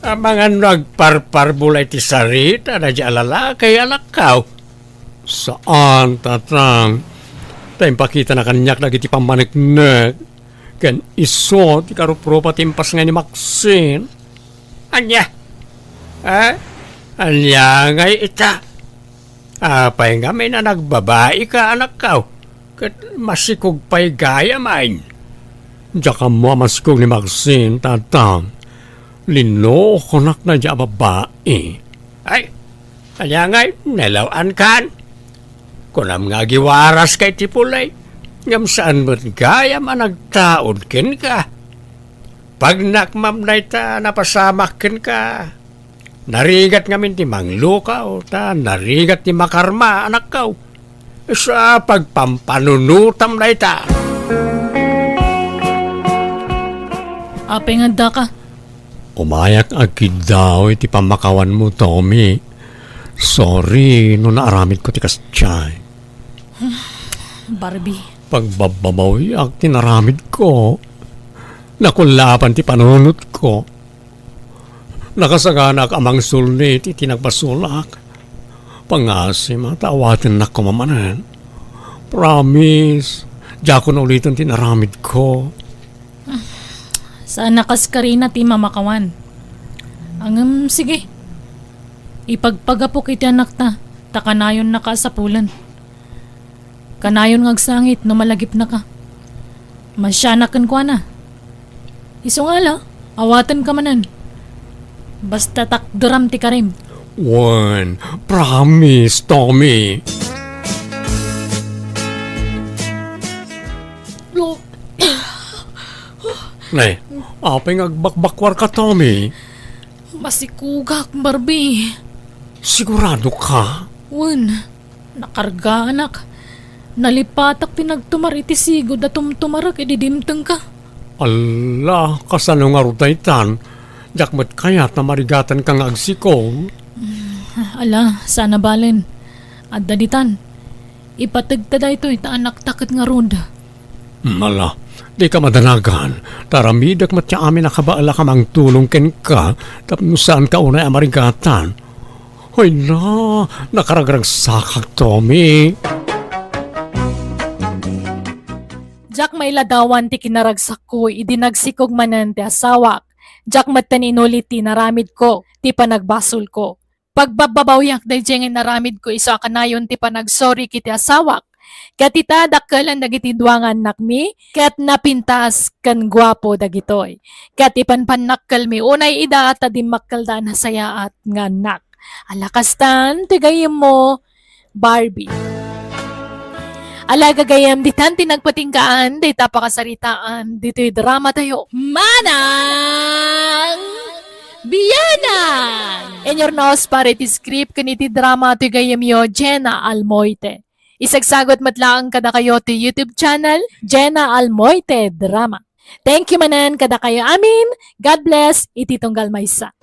Abangan nagparparbulay ti sarita na di alala kay anak kao. Saan, tatang? Tayong pakita na kanyak na iti pamaniknek. Ken iso, ti karupropa timpas nga ni Maxine. Anya? Anya ngay ita? Apay nga may na nagbabae ka anak kao. Kat masikog pa'y gaya main. Diya ka mo masikog ni Maxine, tatang. Lino konak na diya babae. Ay, kanya ngay, nalawan kan. Kunam nga giwaras kay tipulay. Ngam saan mo't gaya managtaon kin ka. Pag nakmam na ita napasamak kin ka. Narigat ngamin ti mangluka o ta narigat ti makarma anak kao. Sa pagpampanunutam na ita. Apay nga da ka. Umayak agid daw iti pamakawan mo, Tommy. Sorry, no naaramid ko ti kastiyay. Barbie. Pagbababawi ang tinaramid ko. Nakulapan ti panunot ko. Nakasaganak amang sulit iti nagbasulak. Pangasim at awatin na kumamanan. Promise, diya ko na ulitin tinaramid ko. Saan nakaskarina ti mamakawan? Sige. Ipagpagapok iti anak ta. Takanayon na ka sa pulan. Kanayon ngagsangit no malagip na ka. Masyanakan ko na. Isungala, awatan ka manan. Basta takduram ti karim. One, promise, Tommy. Nay, apay ngagbakbakwar ka, Tommy. Masikugak, Barbie. Sigurado ka? Wan, nakarga anak. Nalipatak tinagtumar iti sigod at tumtumarak ididimteng ka. Allah, kasano nga rutaytan. Jakmat kayat na marigatan kang agsikong. Ala, sana balen. At daditan. Ipatagtada ito ita anak takit nga ronda. Mala, di ka madanagan. Taramidak matya amin nakabaala ka mang tulong ken ka. Tapos saan ka unay amarigatan. Hoy na, nakaragrang sakak, Tommy. Jak may ladawan ti kinaragsak ko, idinagsikog manan ti asawak. Jak mataninuli ti naramid ko, ti panagbasol ko. Pagbababawyak day jengin naramid ko iso kanayon ti panagsorry kiti asawak. Kat ita dakkelan dagiti duangan nakmi, kat napintas kan gwapo dagitoy. Kat ipanpanakkel mi unay ida at adimakkaldan hasaya at nganak. Alakastan, tigayim mo, Barbie. Alaga gayam ditan tinagpatingkaan, di tapakasaritaan, dito'y drama tayo. Manang Biyanang! In your nose parity script kaniti drama ti gayam yo, Jenna Almoite. Isagsagot matlaang kada kayo ti YouTube channel, Jenna Almoite Drama. Thank you manan kada kayo amin. God bless, iti tunggal maysa.